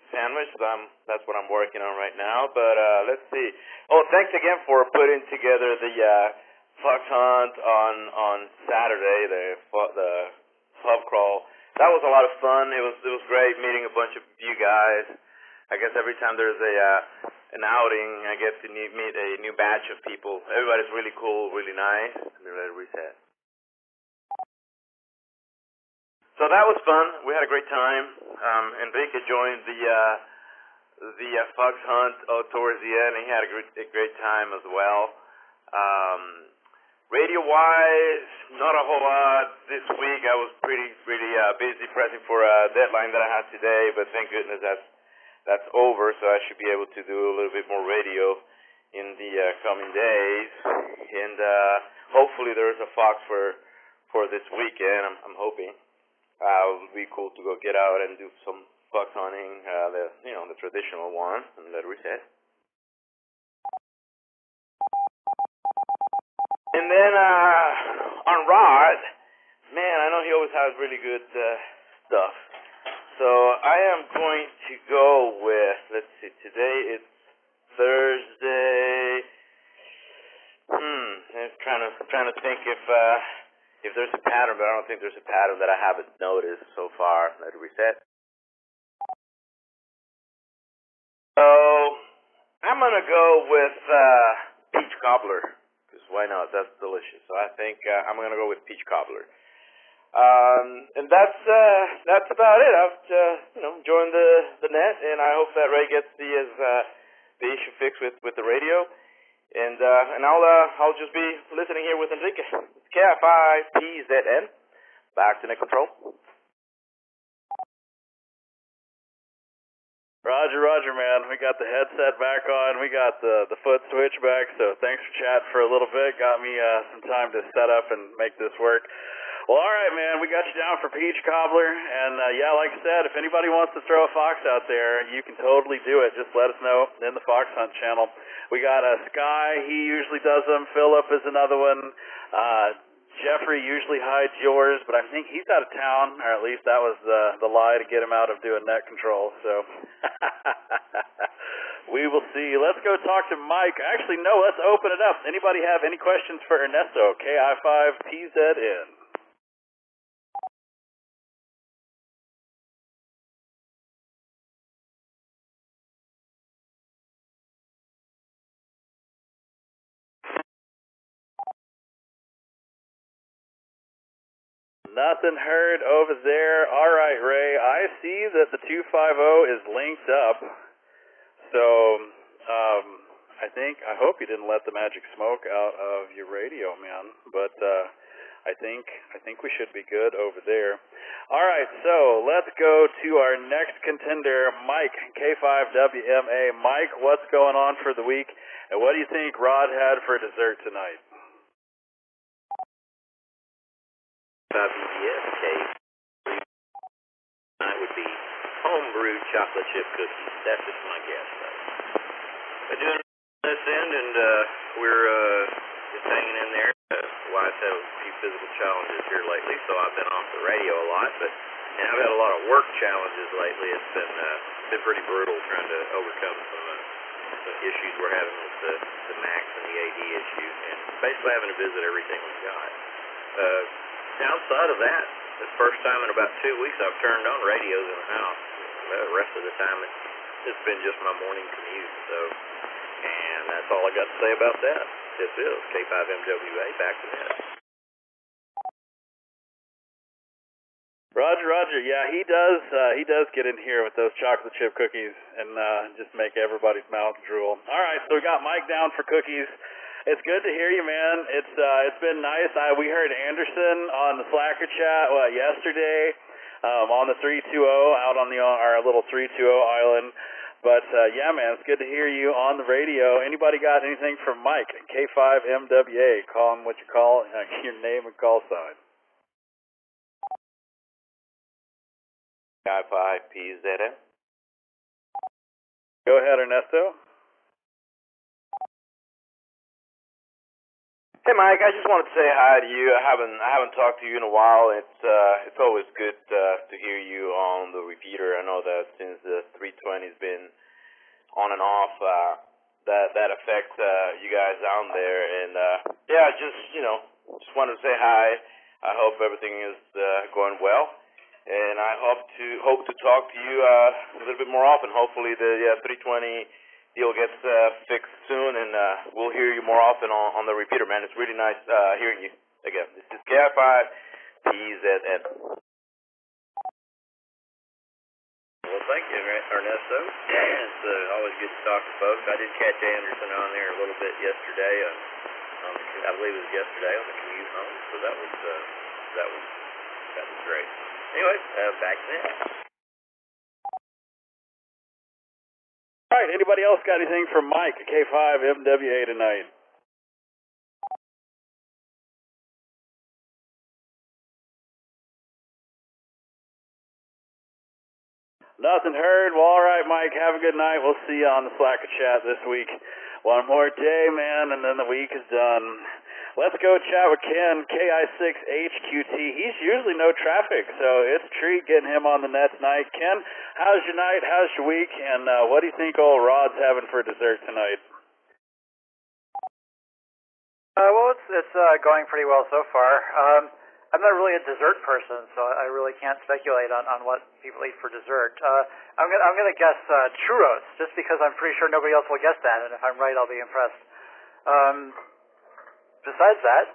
sandwich. So that's what I'm working on right now. But let's see. Oh, thanks again for putting together the fox hunt on Saturday, the pub crawl. That was a lot of fun. It was great meeting a bunch of you guys. I guess every time there's an outing, I get to meet a new batch of people. Everybody's really cool, really nice. Let me let it reset. So that was fun. We had a great time. Enrique joined the fox hunt towards the end. He had a great time as well. Radio-wise, not a whole lot this week. I was pretty busy pressing for a deadline that I had today, but thank goodness that's over, so I should be able to do a little bit more radio in the coming days. And hopefully there's a fox for this weekend. I'm hoping. It would be cool to go get out and do some fox hunting, the traditional one, and let it reset. And then on Rod, man, I know he always has really good stuff. So I am going to go with, let's see, today it's Thursday. I'm trying to think if there's a pattern, but I don't think there's a pattern that I haven't noticed so far. Let it reset. So I'm gonna go with peach cobbler, because why not? That's delicious. So I think I'm gonna go with peach cobbler. And that's about it. I've joined the net, and I hope that Ray gets the issue fixed with the radio. And I'll just be listening here with Enrique. It's KI5PZN. Back to net control. Roger, man. We got the headset back on. We got the foot switch back. So thanks for chatting for a little bit. Got me some time to set up and make this work. Well, all right, man. We got you down for peach cobbler. And, yeah, like I said, if anybody wants to throw a fox out there, you can totally do it. Just let us know in the Fox Hunt channel. We got Sky. He usually does them. Philip is another one. Jeffrey usually hides yours, but I think he's out of town, or at least that was the lie to get him out of doing net control. So we will see. Let's go talk to Mike. Actually, no, let's open it up. Anybody have any questions for Ernesto? KI5PZN. Nothing heard over there. All right, Ray. I see that the 250 is linked up. So, I hope you didn't let the magic smoke out of your radio, man. But I think we should be good over there. All right, so let's go to our next contender, Mike, K5WMA. Mike, what's going on for the week, and what do you think Rod had for dessert tonight? I would be homebrewed chocolate chip cookies. That's just my guess, though. But doing this end, and we're just hanging in there. Wife's had a few physical challenges here lately, so I've been off the radio a lot. But I've had a lot of work challenges lately. It's been pretty brutal trying to overcome some issues we're having with the Max and the AD issue, and basically having to visit everything we've got. Downside of that, the first time in about 2 weeks I've turned on radios in the house. The rest of the time it's been just my morning commute. So, and that's all I got to say about that. This is K5MWA, back to net. Roger. Yeah, he does get in here with those chocolate chip cookies and just make everybody's mouth drool. All right, so we got Mike down for cookies. It's good to hear you, man. It's been nice. We heard Anderson on the Slacker chat yesterday on the 320 out on our little 320 island. But yeah, man, it's good to hear you on the radio. Anybody got anything from Mike at K5MWA? Call him what you call your name and call sign. AI5PZN. Go ahead, Ernesto. Hey Mike, I just wanted to say hi to you. I haven't talked to you in a while. It's always good to hear you on the repeater. I know that since the 320's been on and off, that affects you guys down there. And yeah, just wanted to say hi. I hope everything is going well, and I hope to talk to you a little bit more often. Hopefully the 320 deal gets fixed soon, and we'll hear you more often on the repeater, man. It's really nice hearing you again. This is KI5PZN. Well, thank you, Ernesto. It's always good to talk to folks. I did catch Anderson on there a little bit yesterday. I believe it was yesterday on the commute home. So that was great. Anyway, back to that. All right, anybody else got anything from Mike at K5MWA tonight? Nothing heard? Well, all right, Mike, have a good night. We'll see you on the Slacker chat this week. One more day, man, and then the week is done. Let's go chat with Ken, KI6HQT. He's usually no traffic, so it's a treat getting him on the net tonight. Ken, how's your night? How's your week? And what do you think old Rod's having for dessert tonight? Well, it's going pretty well so far. I'm not really a dessert person, so I really can't speculate on what people eat for dessert. I'm gonna guess churros, just because I'm pretty sure nobody else will guess that, and if I'm right, I'll be impressed. Besides that,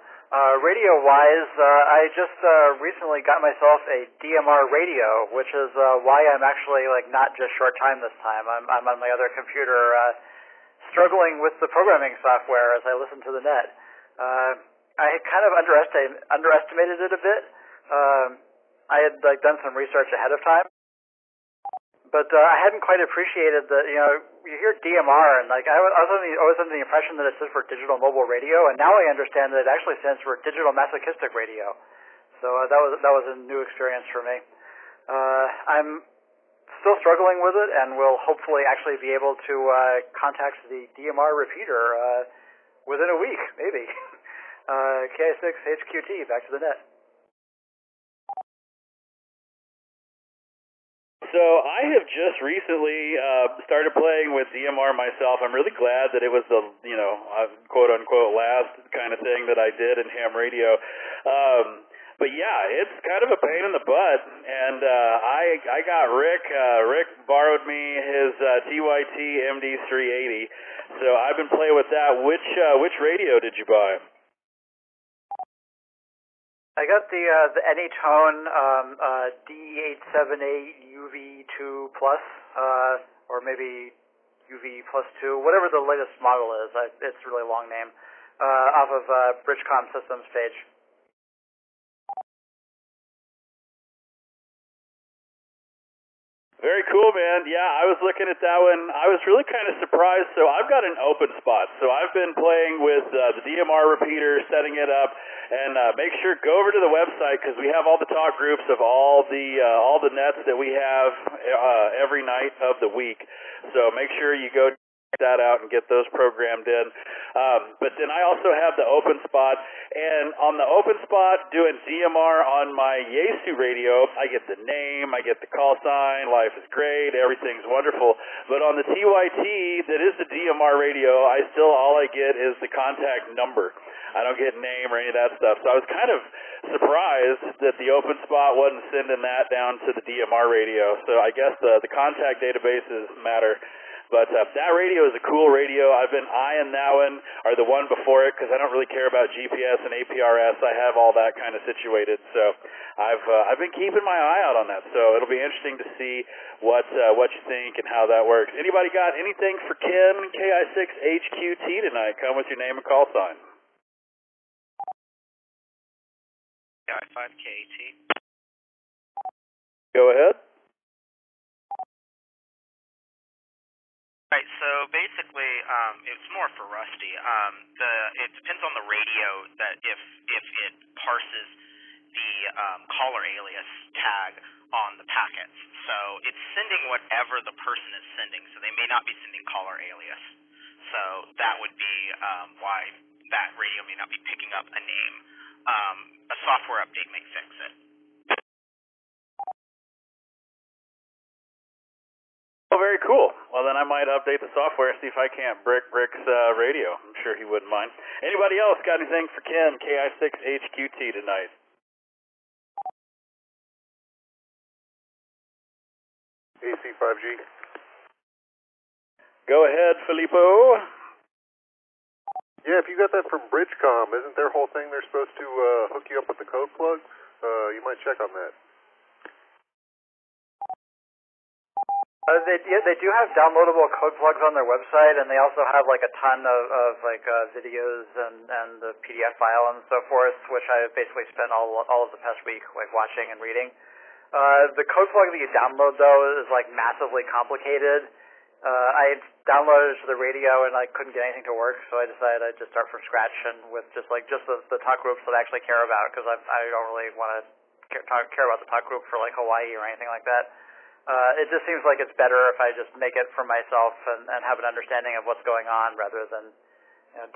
radio-wise, I just recently got myself a DMR radio, which is why I'm actually not just short time this time. I'm on my other computer, struggling with the programming software as I listen to the net. I had kind of underestimated it a bit. I had done some research ahead of time, but I hadn't quite appreciated that. You hear DMR, and I was always under the impression that it stood for digital mobile radio, and now I understand that it actually stands for digital masochistic radio. So that was a new experience for me. I'm still struggling with it, and will hopefully actually be able to contact the DMR repeater within a week, maybe. KI6HQT, back to the net. So I have just recently started playing with DMR myself. I'm really glad that it was the, quote unquote last kind of thing that I did in ham radio. But yeah, it's kind of a pain in the butt. And I got Rick. Rick borrowed me his TYT MD380. So I've been playing with that. Which radio did you buy? I got the Anytone D878 UV2 Plus, or maybe UV Plus 2, whatever the latest model is. It's a really long name, off of Bridgecom Systems page. Very cool, man. Yeah, I was looking at that one. I was really kind of surprised. So I've got an open spot. So I've been playing with the DMR repeater, setting it up, and make sure go over to the website because we have all the talk groups of all the nets that we have every night of the week. So make sure you go check that out and get those programmed in. But then I also have the open spot, and on the open spot doing DMR on my Yaesu radio, I get the name, I get the call sign, life is great, everything's wonderful. But on the TYT that is the DMR radio, all I get is the contact number. I don't get name or any of that stuff. So I was kind of surprised that the open spot wasn't sending that down to the DMR radio. So I guess the contact databases matter. But that radio is a cool radio. I've been eyeing that one, or the one before it, because I don't really care about GPS and APRS. I have all that kind of situated. So I've been keeping my eye out on that. So it'll be interesting to see what you think and how that works. Anybody got anything for Ken, KI6HQT tonight? Come with your name and call sign. AI5KAT. Go ahead. Right, so basically, it's more for Rusty. It depends on the radio that if it parses the caller alias tag on the packets. So it's sending whatever the person is sending. So they may not be sending caller alias. So that would be why that radio may not be picking up a name. A software update may fix it. Well, very cool. Well, then I might update the software, see if I can't brick Rick's radio. I'm sure he wouldn't mind. Anybody else got anything for Ken, KI6HQT tonight? AC5G. Go ahead, Filippo. Yeah, if you got that from Bridgecom, isn't their whole thing they're supposed to hook you up with the code plugs? You might check on that. They do have downloadable code plugs on their website, and they also have like a ton of videos and the PDF file and so forth, which I basically spent all of the past week like watching and reading. The code plug that you download though is like massively complicated. I downloaded it to the radio and I couldn't get anything to work, so I decided I'd just start from scratch and with just the talk groups that I actually care about, because I don't really want to care about the talk group for like Hawaii or anything like that. It just seems like it's better if I just make it for myself and have an understanding of what's going on rather than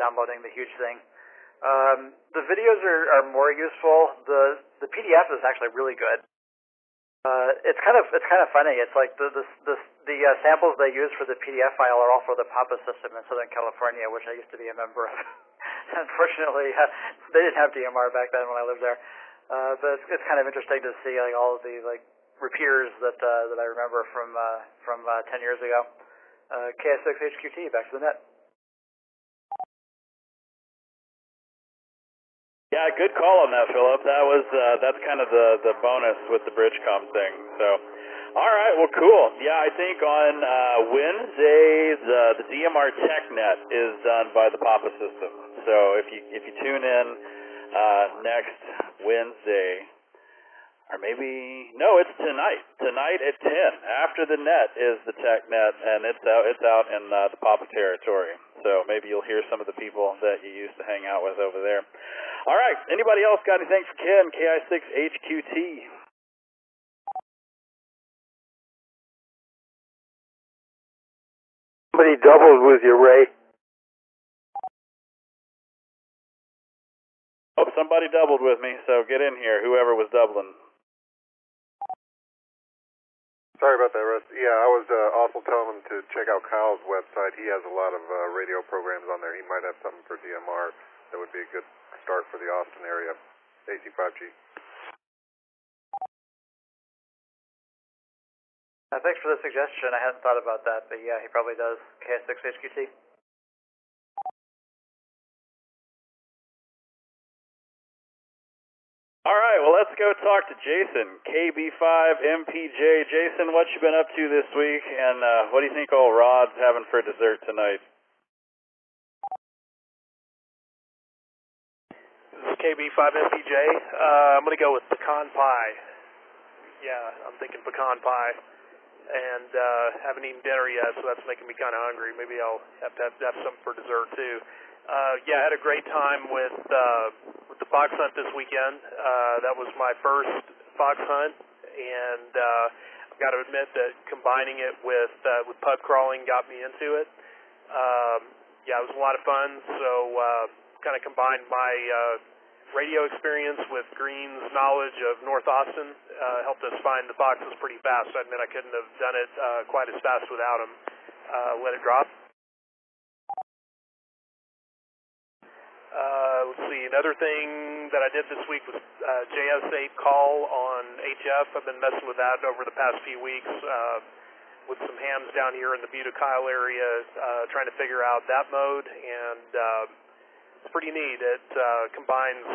downloading the huge thing. The videos are more useful. The PDF is actually really good. It's kind of funny. It's like the samples they use for the PDF file are all for the PAPA system in Southern California, which I used to be a member of. Unfortunately, they didn't have DMR back then when I lived there. But it's kind of interesting to see like all of the like repeaters that I remember from 10 years ago. KS6HQT, back to the net. Yeah, good call on that, Philip. That's kind of the bonus with the Bridgecom thing. So, all right, well, cool. Yeah, I think on Wednesday the DMR TechNet is done by the PAPA system. So if you tune in next Wednesday, or maybe no, it's tonight. Tonight at 10. After the net is the TechNet, and it's out in the PAPA territory. So maybe you'll hear some of the people that you used to hang out with over there. All right. Anybody else got anything for Ken, KI6HQT? Somebody doubled with you, Ray. Oh, somebody doubled with me, so get in here, whoever was doubling. Sorry about that, Russ. Yeah, I was also telling him to check out Kyle's website. He has a lot of radio programs on there. He might have something for DMR that would be a good start for the Austin area. AC5G. Thanks for the suggestion. I hadn't thought about that, but yeah, he probably does. KS6HQT. All right, well, let's go talk to Jason, KB5MPJ. Jason, what you been up to this week, and what do you think old Rod's having for dessert tonight? This is KB5MPJ. I'm going to go with pecan pie. Yeah, I'm thinking pecan pie. And haven't eaten dinner yet, so that's making me kind of hungry. Maybe I'll have to have something for dessert, too. Yeah, I had a great time with the fox hunt this weekend. That was my first fox hunt, and I've got to admit that combining it with pub crawling got me into it. Yeah, it was a lot of fun. So kind of combined my radio experience with Green's knowledge of North Austin, helped us find the foxes pretty fast. I admit I couldn't have done it quite as fast without him. Let it drop. Let's see, another thing that I did this week was JS8 call on HF. I've been messing with that over the past few weeks with some hams down here in the Butte Kyle area, trying to figure out that mode, and it's pretty neat. It combines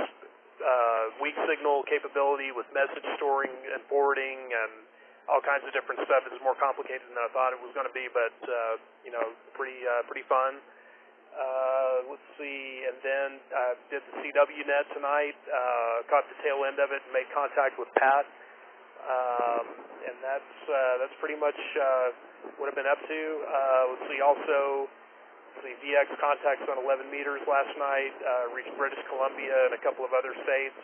weak signal capability with message storing and forwarding and all kinds of different stuff. It's more complicated than I thought it was going to be, but pretty fun. Let's see, and then I did the CWNet tonight, caught the tail end of it and made contact with Pat. And that's pretty much what I've been up to. Let's see, also, VX contacts on 11 meters last night, reached British Columbia and a couple of other states.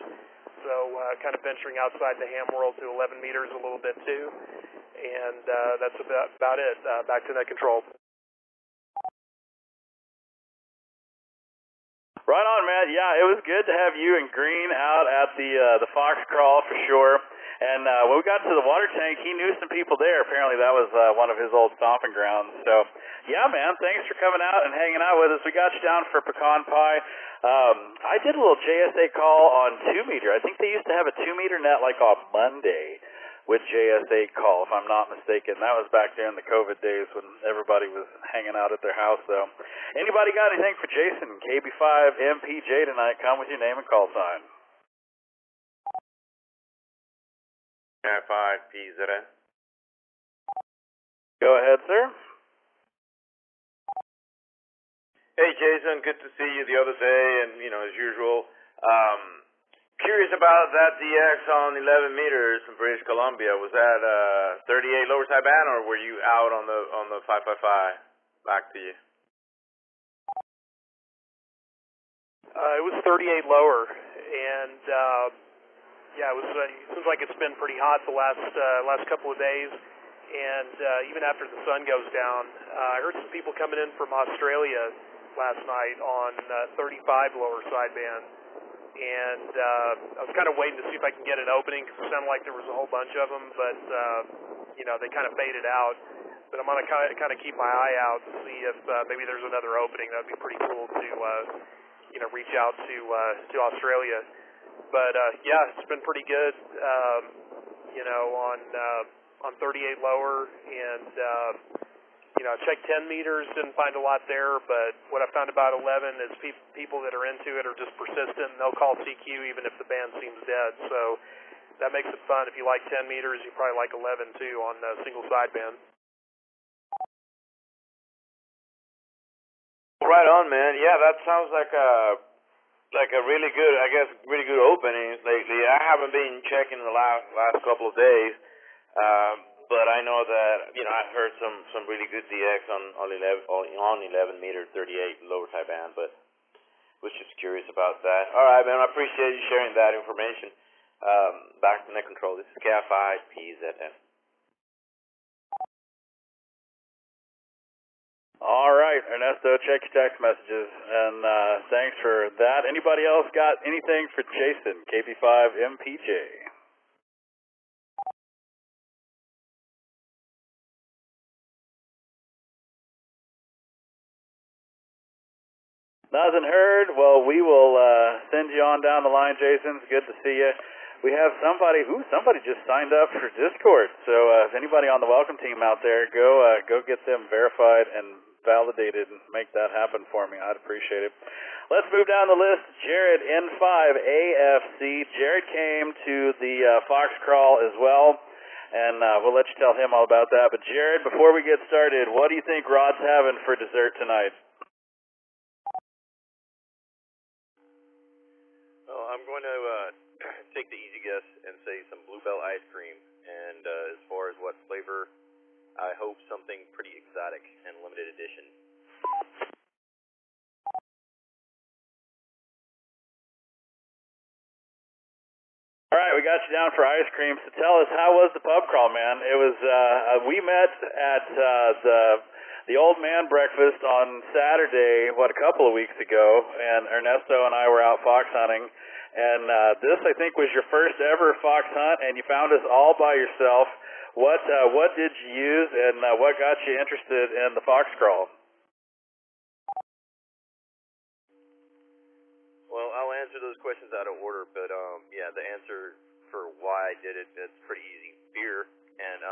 So kind of venturing outside the ham world to 11 meters a little bit too. And that's about it. Back to net control. Right on, man. Yeah, it was good to have you and Green out at the Fox Crawl for sure. And when we got to the water tank, he knew some people there. Apparently that was one of his old stomping grounds. So, yeah, man, thanks for coming out and hanging out with us. We got you down for pecan pie. I did a little JSA call on 2 meter. I think they used to have a 2 meter net like on Monday with JSA call, if I'm not mistaken. That was back during the COVID days when everybody was hanging out at their house, though. Anybody got anything for Jason, KB5 MPJ tonight? Come with your name and call sign. AI5PZN. Go ahead, sir. Hey, Jason, good to see you the other day, and, as usual, curious about that DX on 11 meters from British Columbia. Was that 38 lower side band, or were you out on the 555? Back to you. It was 38 lower, and yeah, it seems like it's been pretty hot the last couple of days, and even after the sun goes down, I heard some people coming in from Australia last night on 35 lower sideband, and I was kind of waiting to see if I can get an opening because it sounded like there was a whole bunch of them, but they kind of faded out. But I'm gonna kind of keep my eye out to see if maybe there's another opening. That'd be pretty cool to reach out to Australia. But yeah, it's been pretty good, on 38 lower, and I checked 10 meters, didn't find a lot there. But what I found about 11 is people that are into it are just persistent, and they'll call CQ even if the band seems dead. So that makes it fun. If you like 10 meters, you probably like 11 too on single sideband. Right on, man. Yeah, that sounds like a really good openings lately. I haven't been checking the last couple of days, but I know that I've heard some really good DX on 11 meter 38 lower side band, but was just curious about that. All right, man. I appreciate you sharing that information. Back to net control. This is KF5PZN. All right, Ernesto, check your text messages, and thanks for that. Anybody else got anything for Jason, KB5 MPJ? Nothing heard? Well, we will send you on down the line, Jason. It's good to see you. We have somebody just signed up for Discord, so if anybody on the welcome team out there, go get them verified and validated and make that happen for me. I'd appreciate it. Let's move down the list. Jared, N5AFC. Jared came to the Fox Crawl as well, and we'll let you tell him all about that. But Jared, before we get started, what do you think Rod's having for dessert tonight? Well, I'm going to take the easy guess and say some Bluebell ice cream. And as far as what flavor, I hope something pretty exotic and limited edition. All right, we got you down for ice cream. So tell us, how was the pub crawl, man? It was we met at the old man breakfast on Saturday, a couple of weeks ago, and Ernesto and I were out fox hunting. And this, I think, was your first ever fox hunt, and you found us all by yourself. What did you use, and what got you interested in the fox crawl? Well, I'll answer those questions out of order, but yeah, the answer for why I did it's pretty easy. Beer, and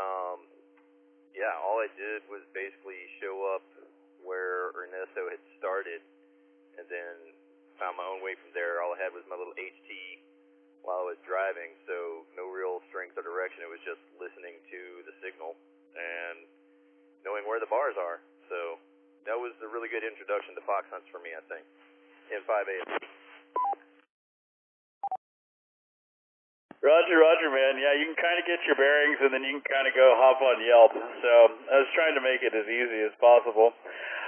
yeah, all I did was basically show up where Ernesto had started, and then found my own way from there. All I had was my little HT while I was driving, so no real strength or direction. It was just listening to the signal and knowing where the bars are. So that was a really good introduction to fox hunts for me, I think. In 5A. Roger Roger, man. Yeah, you can kind of get your bearings, and then you can kind of go hop on Yelp. So I was trying to make it as easy as possible.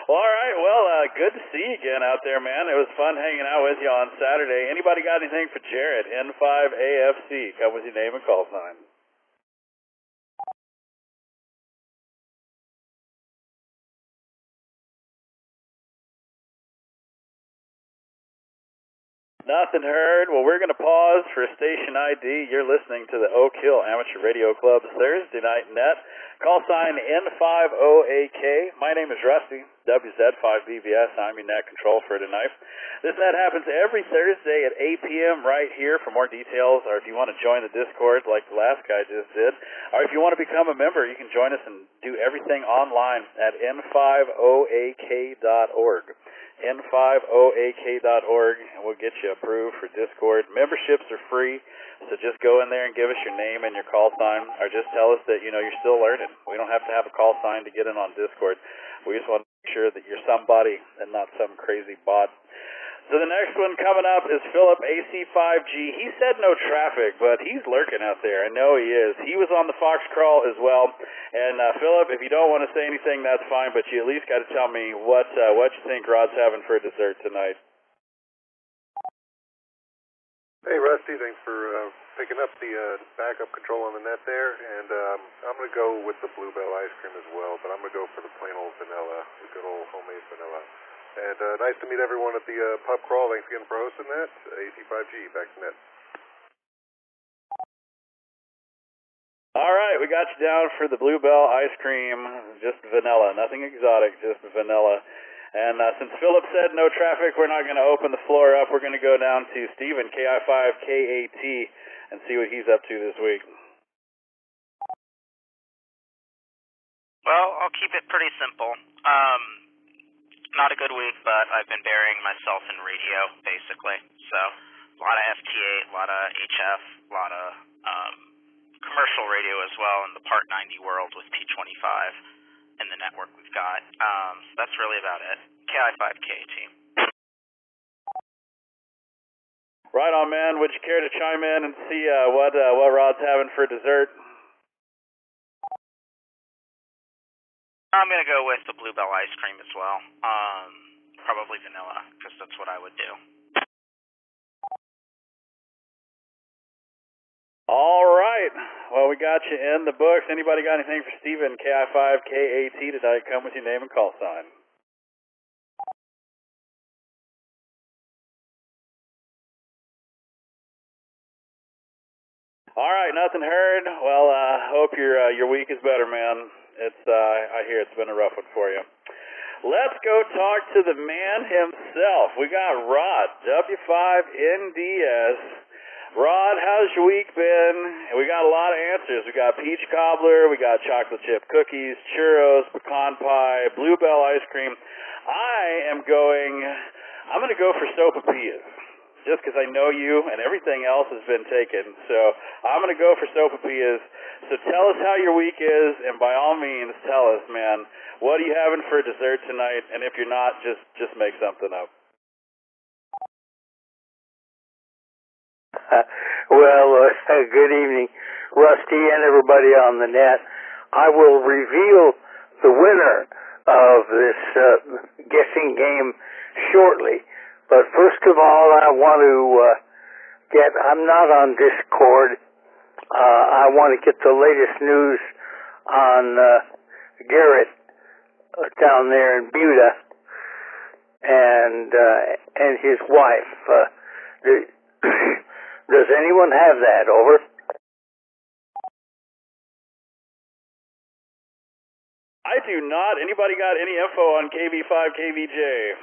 Well, all right. Well, good to see you again out there, man. It was fun hanging out with you on Saturday. Anybody got anything for Jared? N5AFC. Come with your name and call sign. Nothing heard. Well, we're going to pause for station ID. You're listening to the Oak Hill Amateur Radio Club's Thursday Night Net. Call sign N5OAK. My name is Rusty, WZ5BBS. I'm your net control for tonight. This net happens every Thursday at 8 p.m. right here. For more details, or if you want to join the Discord like the last guy just did, or if you want to become a member, you can join us and do everything online at N5OAK.org. N5OAK.org, and we'll get you approved for Discord. Memberships are free, so just go in there and give us your name and your call sign, or just tell us that you're still learning. We don't have to have a call sign to get in on Discord. We just want to make sure that you're somebody and not some crazy bot. So the next one coming up is Philip AC5G. He said no traffic, but he's lurking out there. I know he is. He was on the Fox Crawl as well. And Philip, if you don't want to say anything, that's fine, but you at least got to tell me what you think Rod's having for dessert tonight. Hey, Rusty, thanks for picking up the backup control on the net there. And I'm going to go with the Bluebell ice cream as well, but I'm going to go for the plain old vanilla, the good old homemade vanilla. And nice to meet everyone at the pub crawl. Thanks again for hosting that. AC5G, back to net. All right, we got you down for the Bluebell ice cream, just vanilla, nothing exotic, just vanilla. And since Philip said no traffic, we're not going to open the floor up. We're going to go down to Steven, KI5KAT, and see what he's up to this week. Well, I'll keep it pretty simple. Not a good week, but I've been burying myself in radio, basically. So, a lot of FT8, a lot of HF, a lot of commercial radio as well in the Part 90 world with P25 and the network we've got. So that's really about it. KI5KAT. Right on, man. Would you care to chime in and see what Rod's having for dessert? I'm going to go with the Bluebell ice cream as well. Probably vanilla, because that's what I would do. All right. Well, we got you in the books. Anybody got anything for Steven, KI5KAT tonight? Come with your name and call sign. All right, nothing heard. Well, hope your week is better, man. It's I hear it's been a rough one for you. Let's go talk to the man himself. We got Rod, W5NDS. Rod, how's your week been? We got a lot of answers. We got peach cobbler, we got chocolate chip cookies, churros, pecan pie, Bluebell ice cream. I'm going to go for sopapillas, just because I know you and everything else has been taken. So I'm going to go for sopapillas. So tell us how your week is, and by all means, tell us, man, what are you having for dessert tonight? And if you're not, just make something up. Good evening, Rusty and everybody on the net. I will reveal the winner of this guessing game shortly. But first of all, I want to I'm not on Discord. I want to get the latest news on Garrett down there in Buda and his wife. Does anyone have that? Over. I do not. Anybody got any info on KV5, KVJ?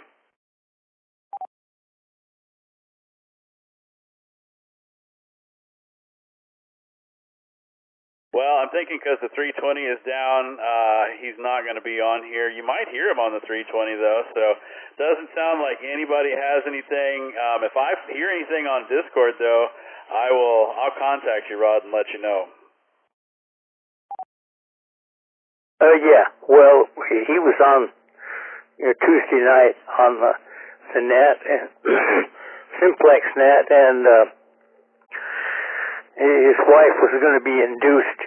Well, I'm thinking because the 320 is down, he's not going to be on here. You might hear him on the 320, though, so doesn't sound like anybody has anything. If I hear anything on Discord, though, I'll contact you, Rod, and let you know. Yeah. Well, he was on Tuesday night on the net, and simplex net, and his wife was going to be induced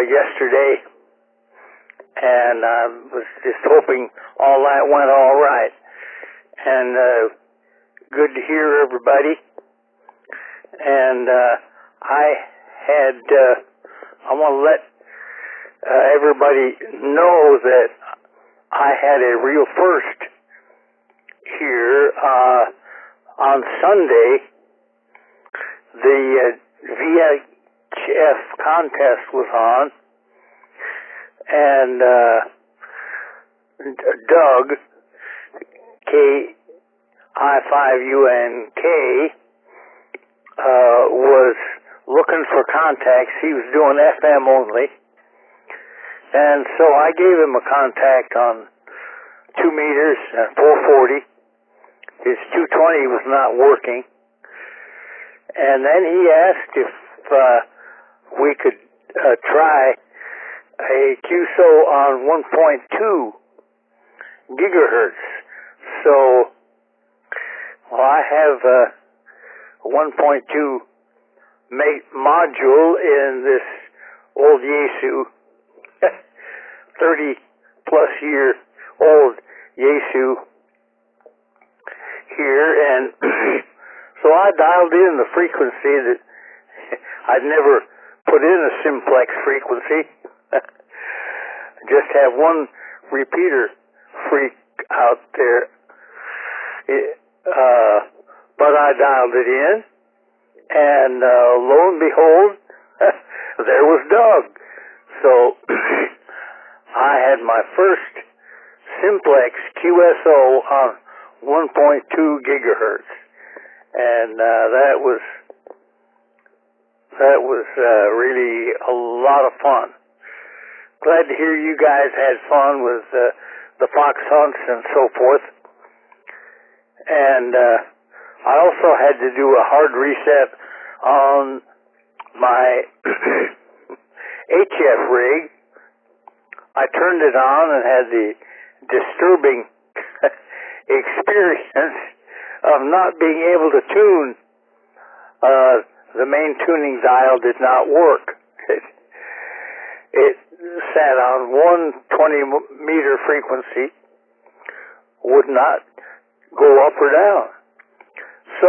yesterday, and I was just hoping all that went all right. And good to hear everybody. And I want to let everybody know that I had a real first here on Sunday. The VHF contest was on, and Doug, KI5UNK, was looking for contacts. He was doing FM only, and so I gave him a contact on 2 meters and 440. His 220 was not working, and then he asked if we could try a QSO on 1.2 gigahertz. So, well, I have a 1.2 module in this old Yaesu, 30 plus year old Yaesu here, and so I dialed in the frequency that I'd never put in a simplex frequency. Just have one repeater freak out there. But I dialed it in, and lo and behold, there was Doug. So I had my first simplex QSO on 1.2 gigahertz, and that was really a lot of fun. Glad to hear you guys had fun with the fox hunts and so forth. And I also had to do a hard reset on my HF rig. I turned it on and had the disturbing experience of not being able to tune. The main tuning dial did not work. It sat on 120 meter frequency, would not go up or down. So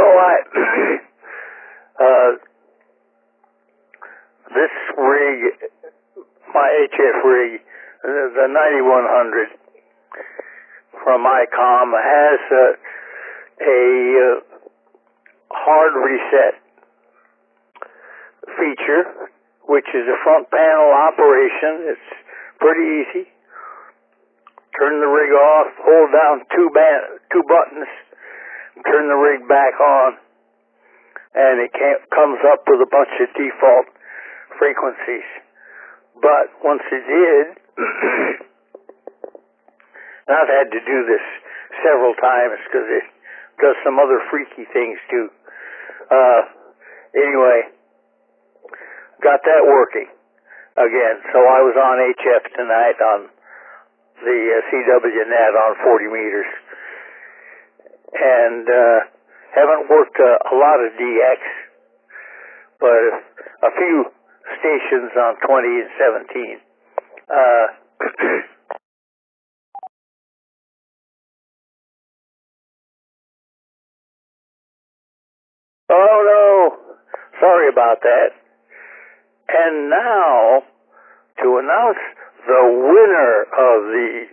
this rig, my HF rig, the 9100 from ICOM, has a hard reset feature, which is a front panel operation. It's pretty easy. Turn the rig off, hold down two buttons, turn the rig back on, and it comes up with a bunch of default frequencies. But once it did, and I've had to do this several times because it does some other freaky things too. Anyway, got that working again. So I was on HF tonight on the CW net on 40 meters. And haven't worked a lot of DX, but a few stations on 20 and 17. Oh no, sorry about that. And now, to announce the winner of the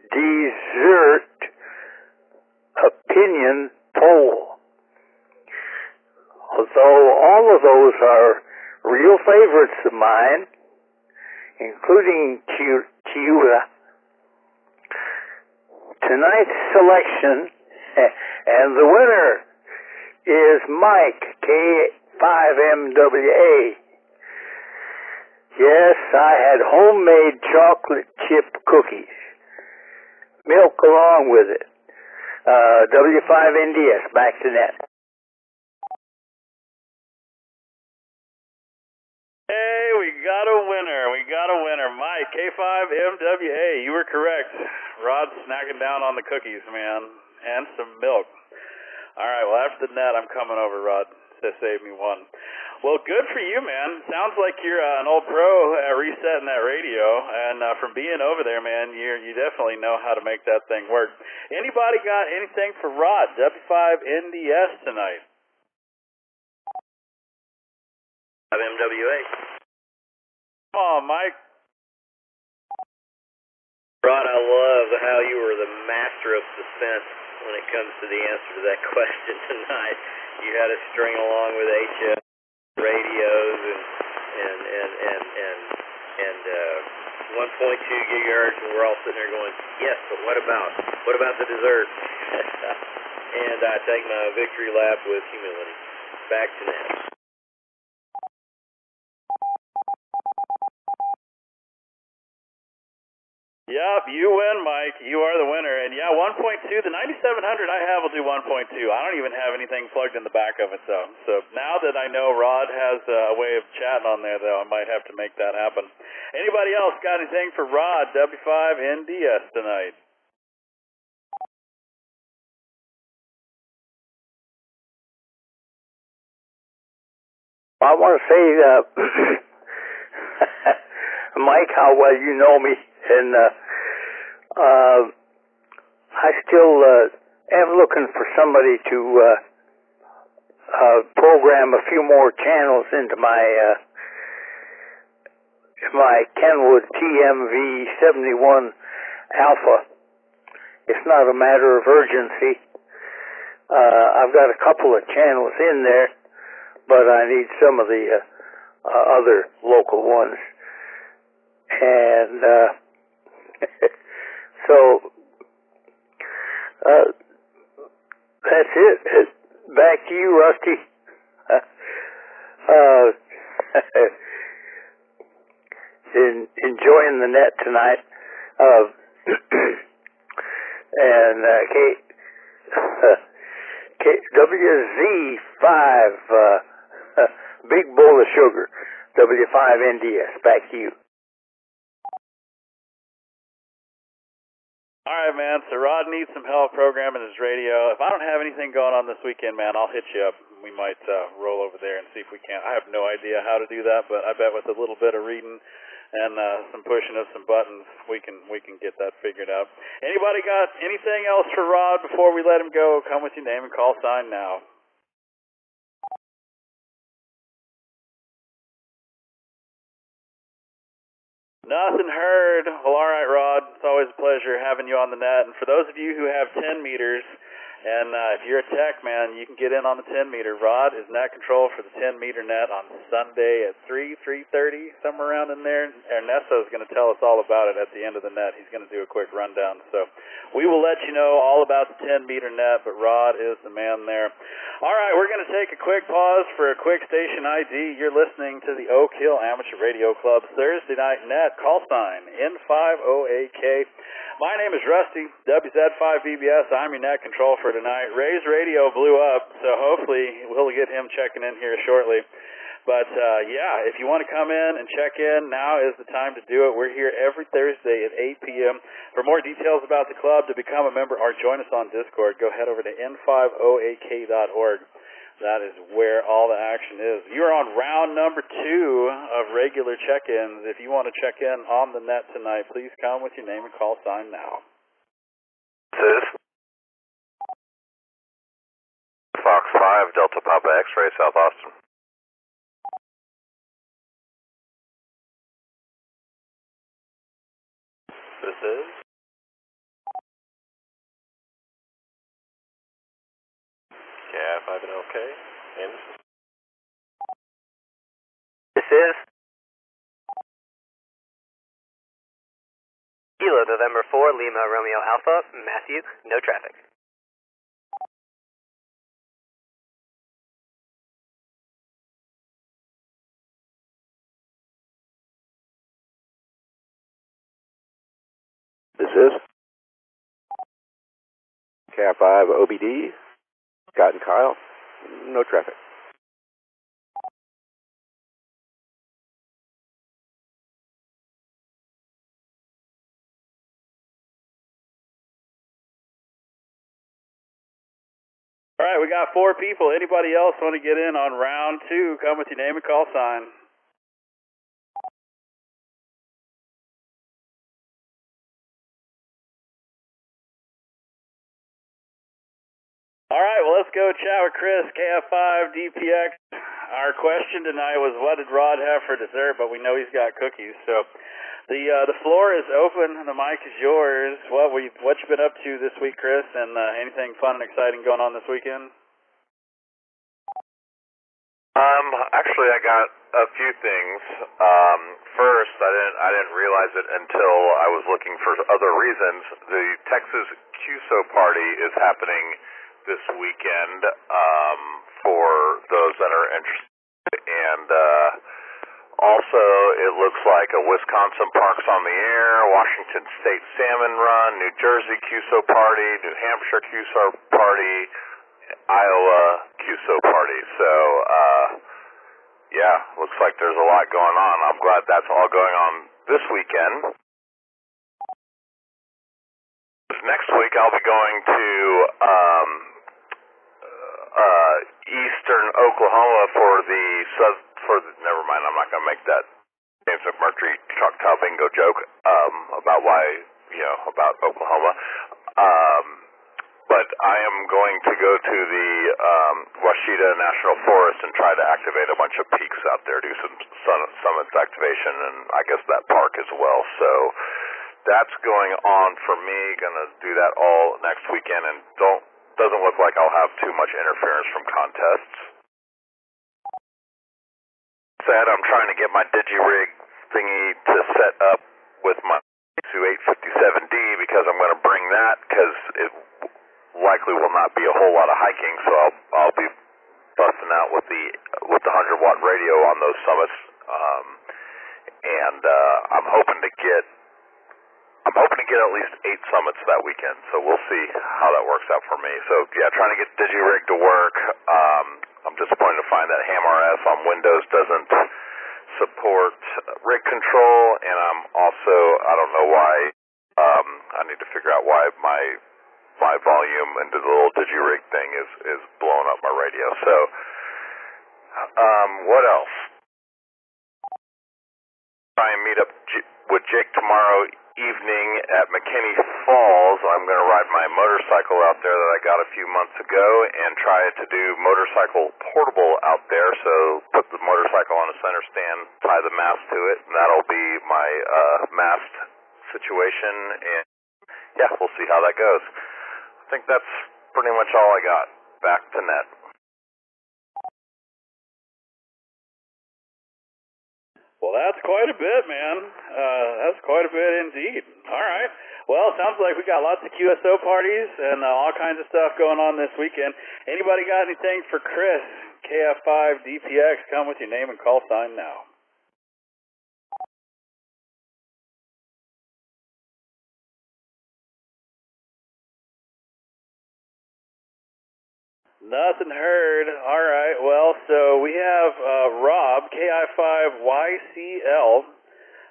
dessert opinion poll. Although all of those are real favorites of mine, including Chiura, tonight's selection, and the winner is Mike, K5MWA. Yes, I had homemade chocolate chip cookies. Milk along with it. W5NDS, back to net. Hey, we got a winner. Mike, K5MWA. You were correct. Rod's snacking down on the cookies, man. And some milk. All right, well, after the net, I'm coming over, Rod, to save me one. Well, good for you, man. Sounds like you're an old pro resetting that radio, and from being over there, man, you definitely know how to make that thing work. Anybody got anything for Rod, W5NDS tonight? MWA. Come on, Mike. Rod, I love how you were the master of suspense when it comes to the answer to that question tonight. You had us string along with HF radios and 1.2 gigahertz, and we're all sitting there going, yes, but what about the dessert? And I take my victory lap with humility. Back to net. Yep, you win, Mike. You are the winner. And yeah, 1.2, the 9700 I have will do 1.2. I don't even have anything plugged in the back of it, though. So now that I know Rod has a way of chatting on there, though, I might have to make that happen. Anybody else got anything for Rod, W5NDS tonight? I want to say, Mike, how well you know me, and I still am looking for somebody to program a few more channels into my Kenwood TMV71 Alpha. It's not a matter of urgency. I've got a couple of channels in there, but I need some of the other local ones. And so that's it. Back to you, Rusty. Enjoying the net tonight. And WZ5, big bowl of sugar, W5NDS. Back to you. All right, man. So Rod needs some help programming his radio. If I don't have anything going on this weekend, man, I'll hit you up. We might roll over there and see if we can. I have no idea how to do that, but I bet with a little bit of reading and some pushing of some buttons, we can get that figured out. Anybody got anything else for Rod before we let him go? Come with your name and call sign now. Nothing heard. Well, all right, Rod. It's always a pleasure having you on the net. And for those of you who have 10 meters, and if you're a tech, man, you can get in on the 10 meter. Rod is net control for the 10 meter net on Sunday at 3:30, somewhere around in there. Ernesto's going to tell us all about it at the end of the net. He's going to do a quick rundown. So we will let you know all about the 10 meter net, but Rod is the man there. All right, we're going to take a quick pause for a quick station ID. You're listening to the Oak Hill Amateur Radio Club's Thursday Night Net call sign N5OAK. My name is Rusty, WZ5VBS. I'm your net control for tonight. Ray's radio blew up, so hopefully we'll get him checking in here shortly. But, yeah, if you want to come in and check in, now is the time to do it. We're here every Thursday at 8 p.m. For more details about the club, to become a member or join us on Discord, go head over to n5oak.org. That is where all the action is. You're on round number 2 of regular check-ins. If you want to check in on the net tonight, please come with your name and call sign now. This is Fox 5, Delta Papa X-Ray, South Austin. This is AI5A Anderson. This is Kilo November 4, Lima Romeo Alpha, Matthew, no traffic. This is Cat5 OBD, Scott and Kyle, no traffic. All All right, we got 4 people. Anybody else want to get in on round 2? Come with your name and call sign. All right, well, let's go chat with Chris, KF5DPX. Our question tonight was, what did Rod have for dessert? But we know he's got cookies. So the floor is open. The mic is yours. What you been up to this week, Chris? And anything fun and exciting going on this weekend? Actually, I got a few things. First, I didn't realize it until I was looking for other reasons. The Texas QSO party is happening this weekend for those that are interested, and also it looks like a Wisconsin Parks on the Air, Washington State Salmon Run, New Jersey QSO party, New Hampshire QSO party, Iowa QSO party. So yeah, looks like there's a lot going on. I'm glad that's all going on this weekend. Next week I'll be going to eastern Oklahoma for the never mind, I'm not going to make that James McMurtry Choctaw bingo joke about about Oklahoma. But I am going to go to the Washita National Forest and try to activate a bunch of peaks out there, do some summits activation, and I guess that park as well. So that's going on for me. Gonna do that all next weekend, and doesn't look like I'll have too much interference from contests. Said I'm trying to get my digi-rig thingy to set up with my 857D because I'm going to bring that because it likely will not be a whole lot of hiking, so I'll be busting out with the 100-watt radio on those summits, and I'm hoping to get at least 8 summits that weekend. So we'll see how that works out for me. So yeah, trying to get digi-rig to work. I'm disappointed to find that HamRS on Windows doesn't support rig control, and I'm also I don't know why. I need to figure out why my volume into the little digi-rig thing is blowing up my radio. So, what else? Try and meet up with Jake tomorrow evening at McKinney Falls. I'm going to ride my motorcycle out there that I got a few months ago and try to do motorcycle portable out there. So put the motorcycle on a center stand, tie the mast to it, and that'll be my mast situation. And yeah, we'll see how that goes. I think that's pretty much all I got. Back to net. Well, that's quite a bit, man. That's quite a bit indeed. All right. Well, it sounds like we got lots of QSO parties and all kinds of stuff going on this weekend. Anybody got anything for Chris, KF5DPX? Come with your name and call sign now. Nothing heard. All right. Well, so we have Rob, KI5YCL.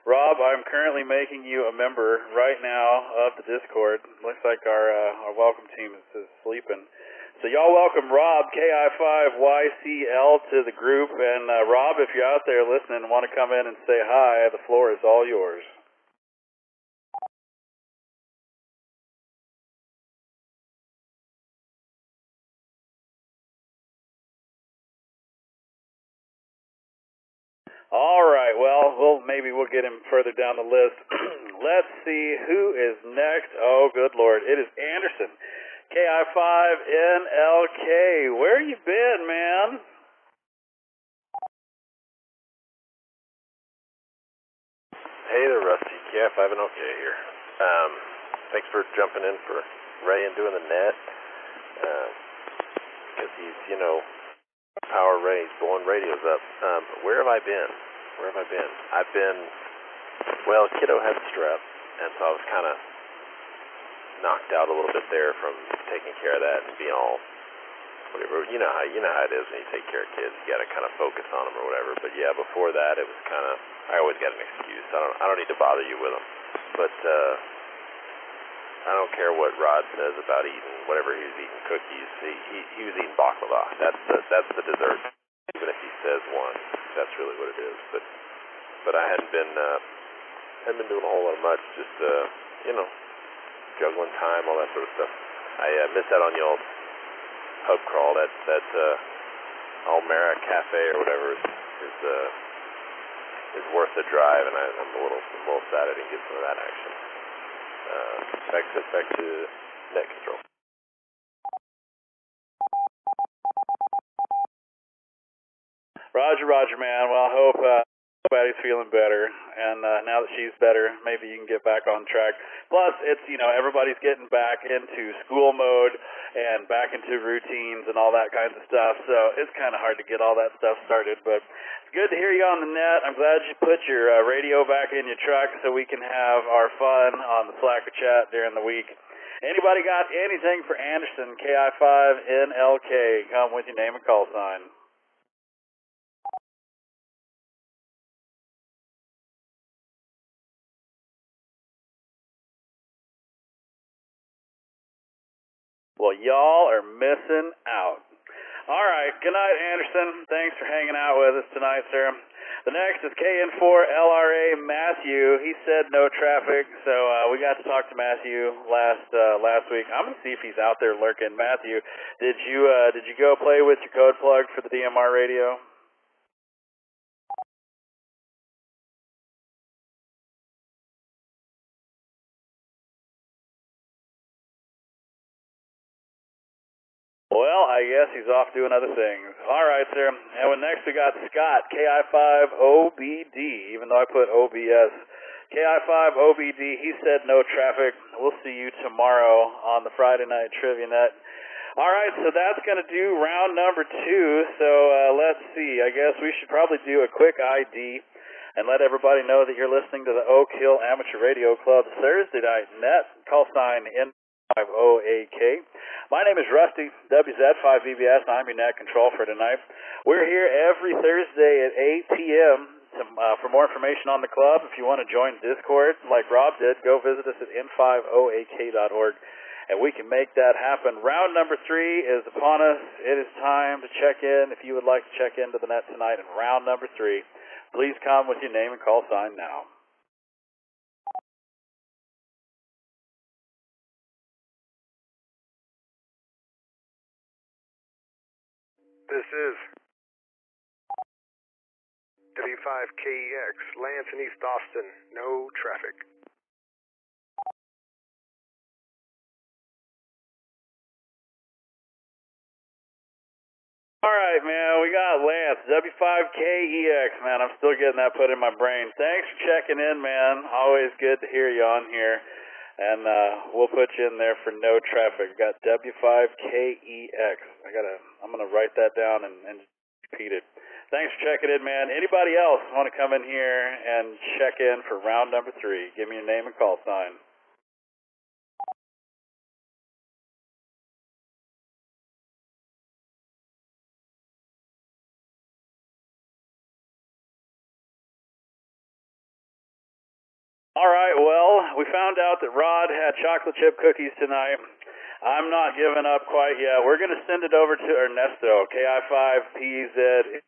Rob, I'm currently making you a member right now of the Discord. Looks like our welcome team is sleeping. So y'all welcome Rob, KI5YCL, to the group. And Rob, if you're out there listening and want to come in and say hi, the floor is all yours. All right, well, maybe we'll get him further down the list. Let's see who is next. Oh, good Lord. It is Anderson, KI5NLK. Where you been, man? Hey there, Rusty. KI5NLK here. Thanks for jumping in for Ray and doing the net. Because he's, Power Ray's blowing radios up. Where have I been? I've been, kiddo had strep, and so I was kind of knocked out a little bit there from taking care of that and being all whatever. You know how it is when you take care of kids. You got to kind of focus on them or whatever. But yeah, before that, it was kind of, I always got an excuse. I don't need to bother you with them. But I don't care what Rod says about eating whatever he was eating, cookies. He was eating baklava. That's the dessert. Even if he says one, that's really what it is. But I hadn't been doing a whole lot of much. Just juggling time, all that sort of stuff. I missed out on the old pub crawl. That Almera Cafe or whatever is worth the drive, and I'm a little sad I didn't get some of that action. Back to net control. Roger, man. Well, I hope everybody's feeling better, and now that she's better, maybe you can get back on track. Plus, it's, everybody's getting back into school mode and back into routines and all that kinds of stuff, so it's kind of hard to get all that stuff started, but it's good to hear you on the net. I'm glad you put your radio back in your truck so we can have our fun on the Slacker chat during the week. Anybody got anything for Anderson, KI5NLK? Come with your name and call sign. Well, y'all are missing out. All right. Good night, Anderson. Thanks for hanging out with us tonight, sir. The next is KN4LRA Matthew. He said no traffic, so we got to talk to Matthew last week. I'm gonna see if he's out there lurking. Matthew, did you go play with your code plug for the DMR radio? Well, I guess he's off doing other things. All right, sir. And next we got Scott, KI5OBD, even though I put OBS. KI5OBD, he said no traffic. We'll see you tomorrow on the Friday Night Trivia Net. All right, so that's going to do round number 2. So let's see. I guess we should probably do a quick ID and let everybody know that you're listening to the Oak Hill Amateur Radio Club Thursday Night Net. Call sign N50AK. My name is Rusty, WZ5VBS, and I'm your net control for tonight. We're here every Thursday at 8 p.m. For more information on the club. If you want to join Discord like Rob did, go visit us at n50ak.org, and we can make that happen. Round number 3 is upon us. It is time to check in. If you would like to check into the net tonight in round number 3, please come with your name and call sign now. This is W5KEX, Lance in East Austin, no traffic. All right, man, we got Lance, W5KEX, man. I'm still getting that put in my brain. Thanks for checking in, man. Always good to hear you on here. And we'll put you in there for no traffic. Got W5KEX. I'm gonna write that down and repeat it. Thanks for checking in, man. Anybody else want to come in here and check in for round number 3? Give me your name and call sign. All right, well, we found out that Rod had chocolate chip cookies tonight. I'm not giving up quite yet. We're going to send it over to Ernesto, KI5PZ.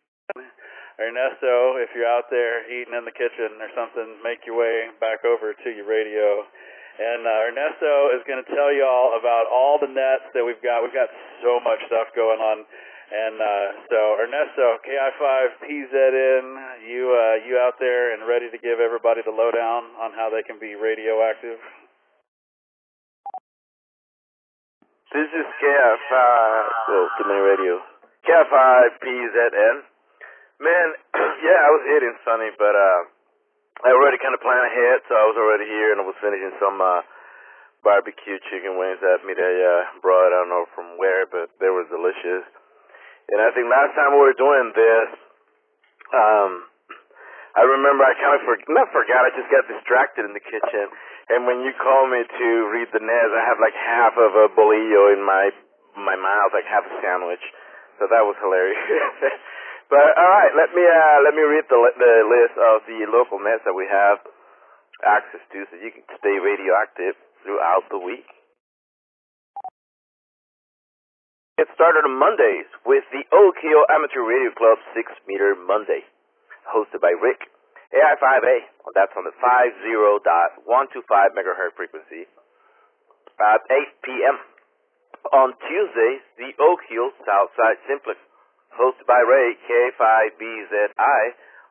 Ernesto, if you're out there eating in the kitchen or something, make your way back over to your radio. And Ernesto is going to tell you all about all the nets that we've got. We've got so much stuff going on. And so, Ernesto, KI5PZN, you out there and ready to give everybody the lowdown on how they can be radioactive? This is KI5, too many radio. KI5PZN. Man, yeah, I was hitting Sunny, but I already kind of planned ahead, so I was already here, and I was finishing some barbecue chicken wings that Mireya brought. I don't know from where, but they were delicious. And I think last time we were doing this, I remember I kind of forgot, I just got distracted in the kitchen. And when you called me to read the nets, I had like half of a bolillo in my mouth, like half a sandwich. So that was hilarious. But all right, let me read the list of the local nets that we have access to, so you can stay radioactive. throughout the week. Get started on Mondays with the Oak Hill Amateur Radio Club 6 Meter Monday, hosted by Rick. AI5A, that's on the 50.125 megahertz frequency at 8 p.m. On Tuesdays, the Oak Hill Southside Simplex, hosted by Ray, K5BZI,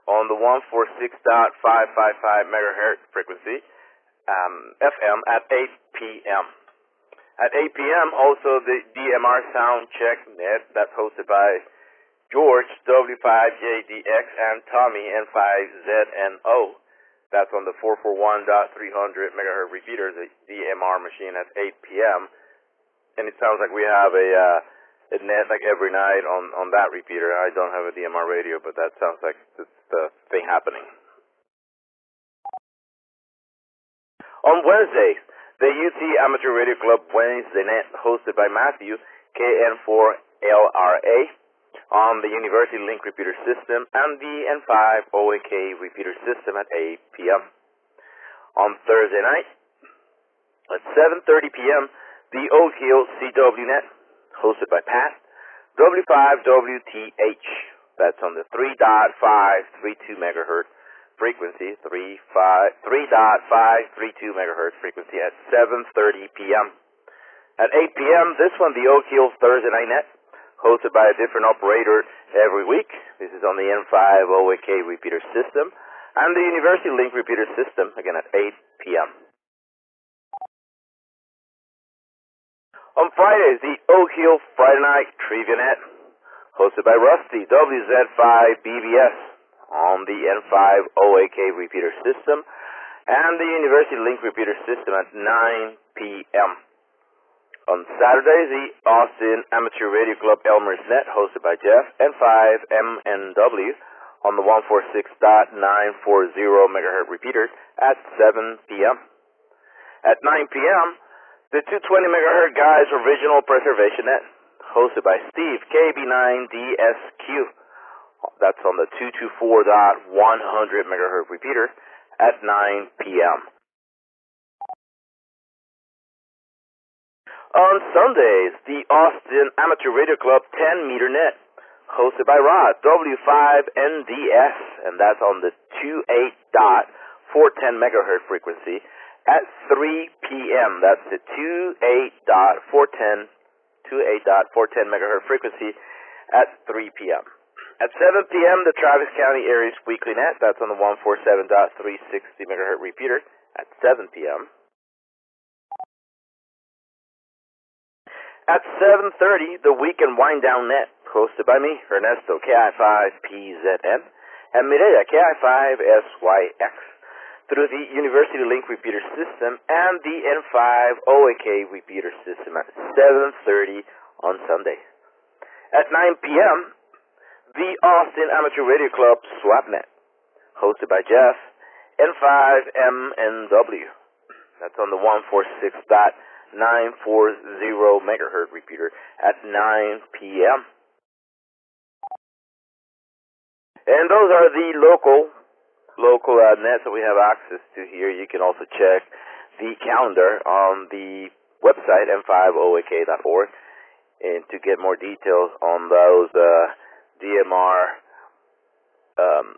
on the 146.555 megahertz frequency, FM at 8 p.m. At 8 p.m., also the DMR Sound Check Net, that's hosted by George, W5JDX, and Tommy, N5ZNO. That's on the 441.300 megahertz repeater, the DMR machine at 8 p.m. And it sounds like we have a net like every night on that repeater. I don't have a DMR radio, but that sounds like it's the thing happening. On Wednesdays, the UT Amateur Radio Club Wednesday Net, hosted by Matthew, KN4LRA, on the University Link repeater system and the N5OAK repeater system at 8 p.m. On Thursday night, at 7:30 p.m., the Oak Hill CW Net, hosted by Pat, W5WTH, that's on the 3.532 megahertz frequency, 3.532 megahertz frequency at 7:30 p.m. At 8 p.m., this one, the Oak Hill Thursday Night Net, hosted by a different operator every week. This is on the N5OAK repeater system and the University Link repeater system, again at 8 p.m. On Fridays, the Oak Hill Friday Night Trivia Net, hosted by Rusty, WZ5BBS, on the N5OAK repeater system and the University Link repeater system at 9 p.m. On Saturdays, the Austin Amateur Radio Club Elmer's Net, hosted by Jeff, N5MNW, on the 146.940 megahertz repeater at 7 p.m. At 9 p.m., the 220 megahertz Guys Original Preservation Net, hosted by Steve, KB9DSQ, that's on the 224.100 megahertz repeater at 9 p.m. On Sundays, the Austin Amateur Radio Club 10 meter net, hosted by Rod, W5NDS, and that's on the 28.410 megahertz frequency at 3 p.m. That's the 28.410 megahertz frequency at 3 p.m. At 7 p.m., the Travis County Area's Weekly Net, that's on the 147.360 megahertz repeater at 7 p.m. At 7:30, the Weekend Wind Down Net, hosted by me, Ernesto, KI5PZN, and Mireya, KI5SYX, through the University Link repeater system and the N5OAK repeater system at 7:30 on Sunday. At 9 p.m., the Austin Amateur Radio Club SwapNet, hosted by Jeff, N5MNW. That's on the 146.940 megahertz repeater at 9 p.m. And those are the local nets that we have access to here. You can also check the calendar on the website, n5oak.org, and to get more details on those DMR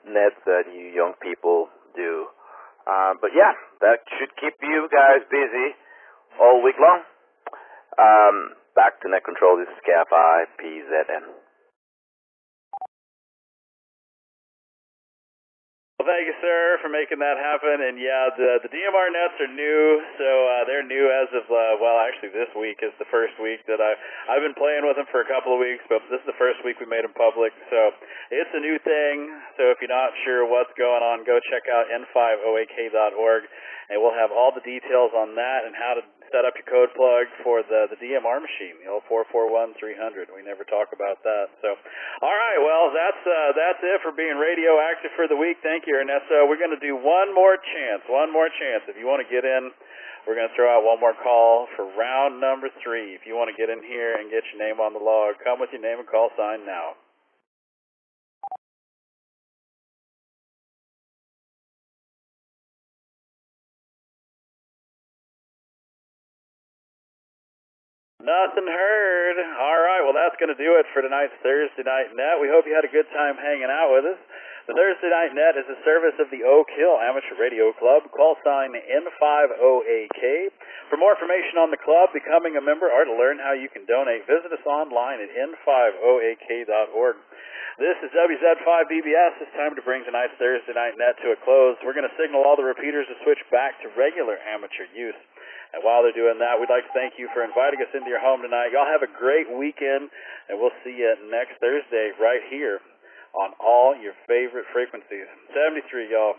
nets that you young people do. But yeah, that should keep you guys busy all week long. Back to net control. This is KI5PZN. Well, thank you, sir, for making that happen. And yeah, the DMR nets are new, so they're new as of actually this week is the first week that I've been playing with them for a couple of weeks, but this is the first week we made them public. So it's a new thing. So if you're not sure what's going on, go check out n5oak.org, and we'll have all the details on that and how to set up your code plug for the DMR machine, the old 441-300. We never talk about that. So, all right, well, that's it for being radioactive for the week. Thank you, Ernesto. We're going to do one more chance. If you want to get in, we're going to throw out one more call for round number 3. If you want to get in here and get your name on the log, come with your name and call sign now. Nothing heard. All right, well, that's going to do it for tonight's Thursday Night Net. We hope you had a good time hanging out with us. The Thursday Night Net is a service of the Oak Hill Amateur Radio Club, call sign N50AK. For more information on the club, becoming a member, or to learn how you can donate, visit us online at n50ak.org. This is WZ5BBS. It's time to bring tonight's Thursday Night Net to a close. We're going to signal all the repeaters to switch back to regular amateur use. And while they're doing that, we'd like to thank you for inviting us into your home tonight. Y'all have a great weekend, and we'll see you next Thursday right here on all your favorite frequencies. 73, y'all.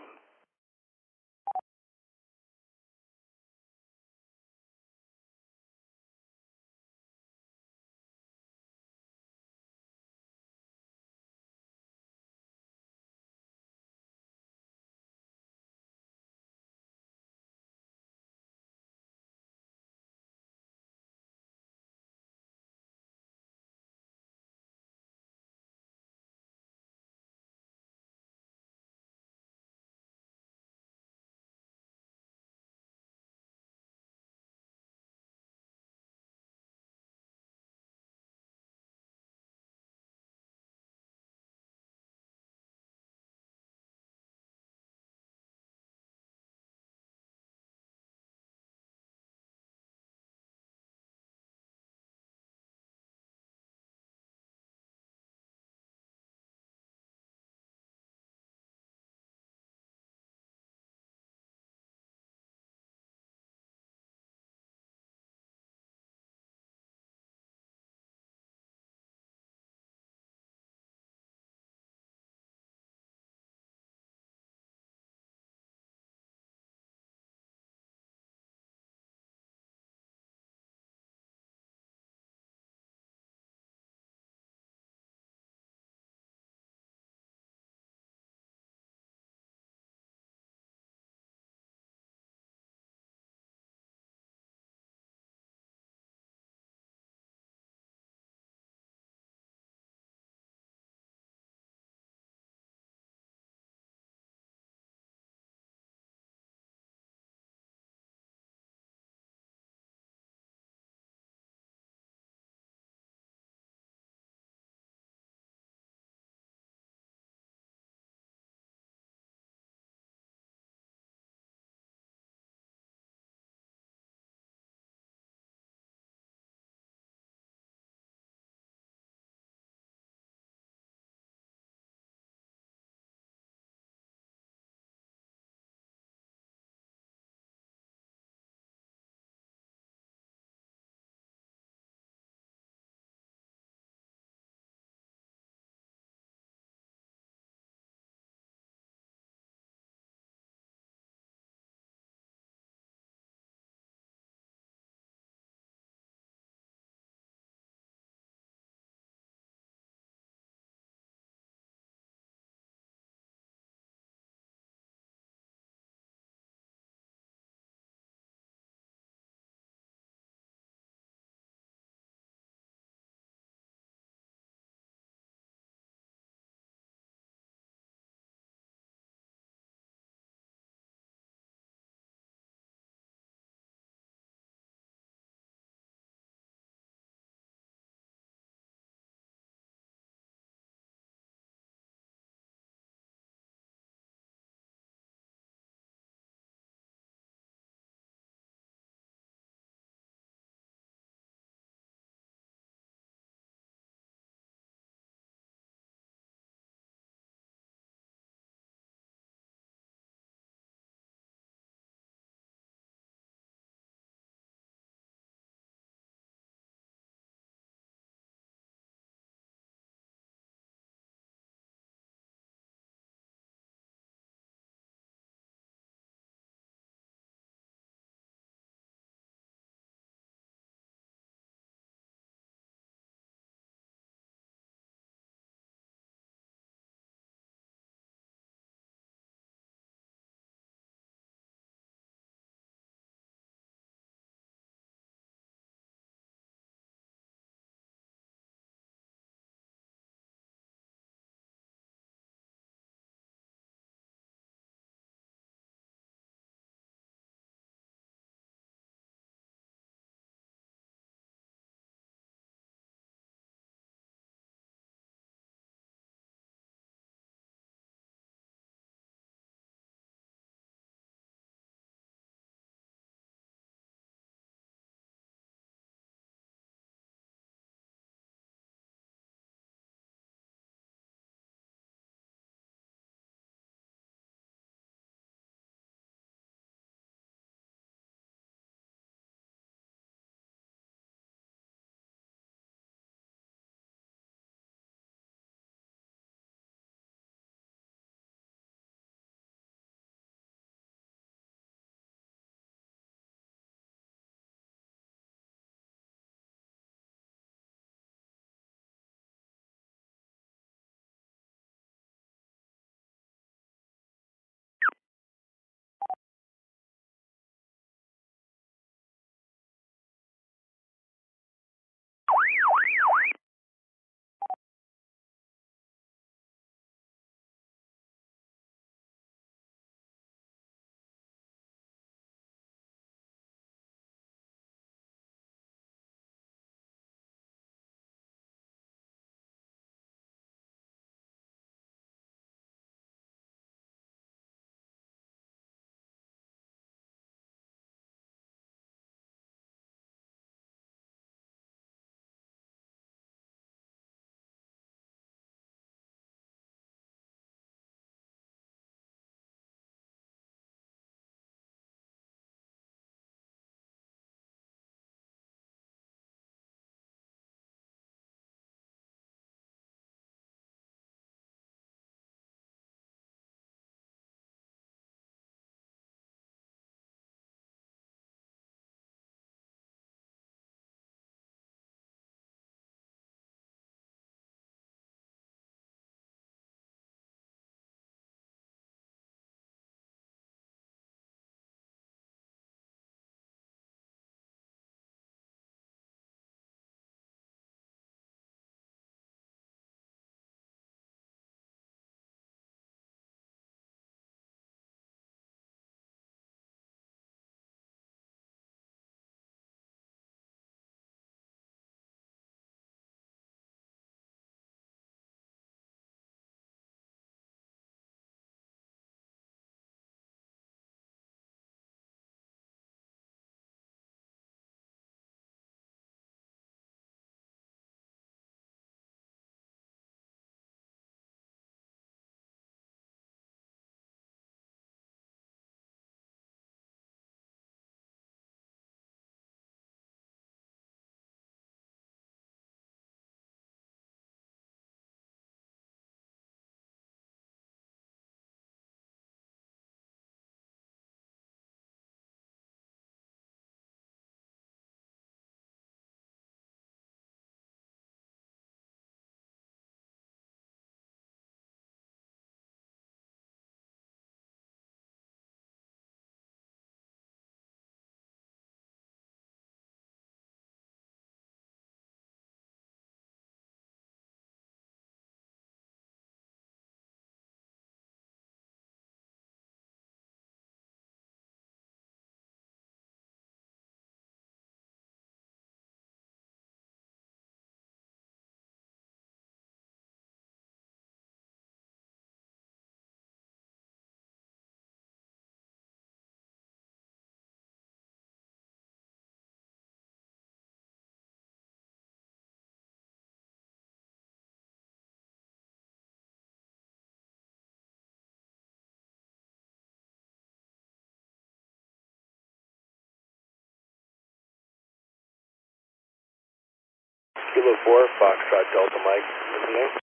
Kilo 4, Foxtrot Delta Mike, in the name.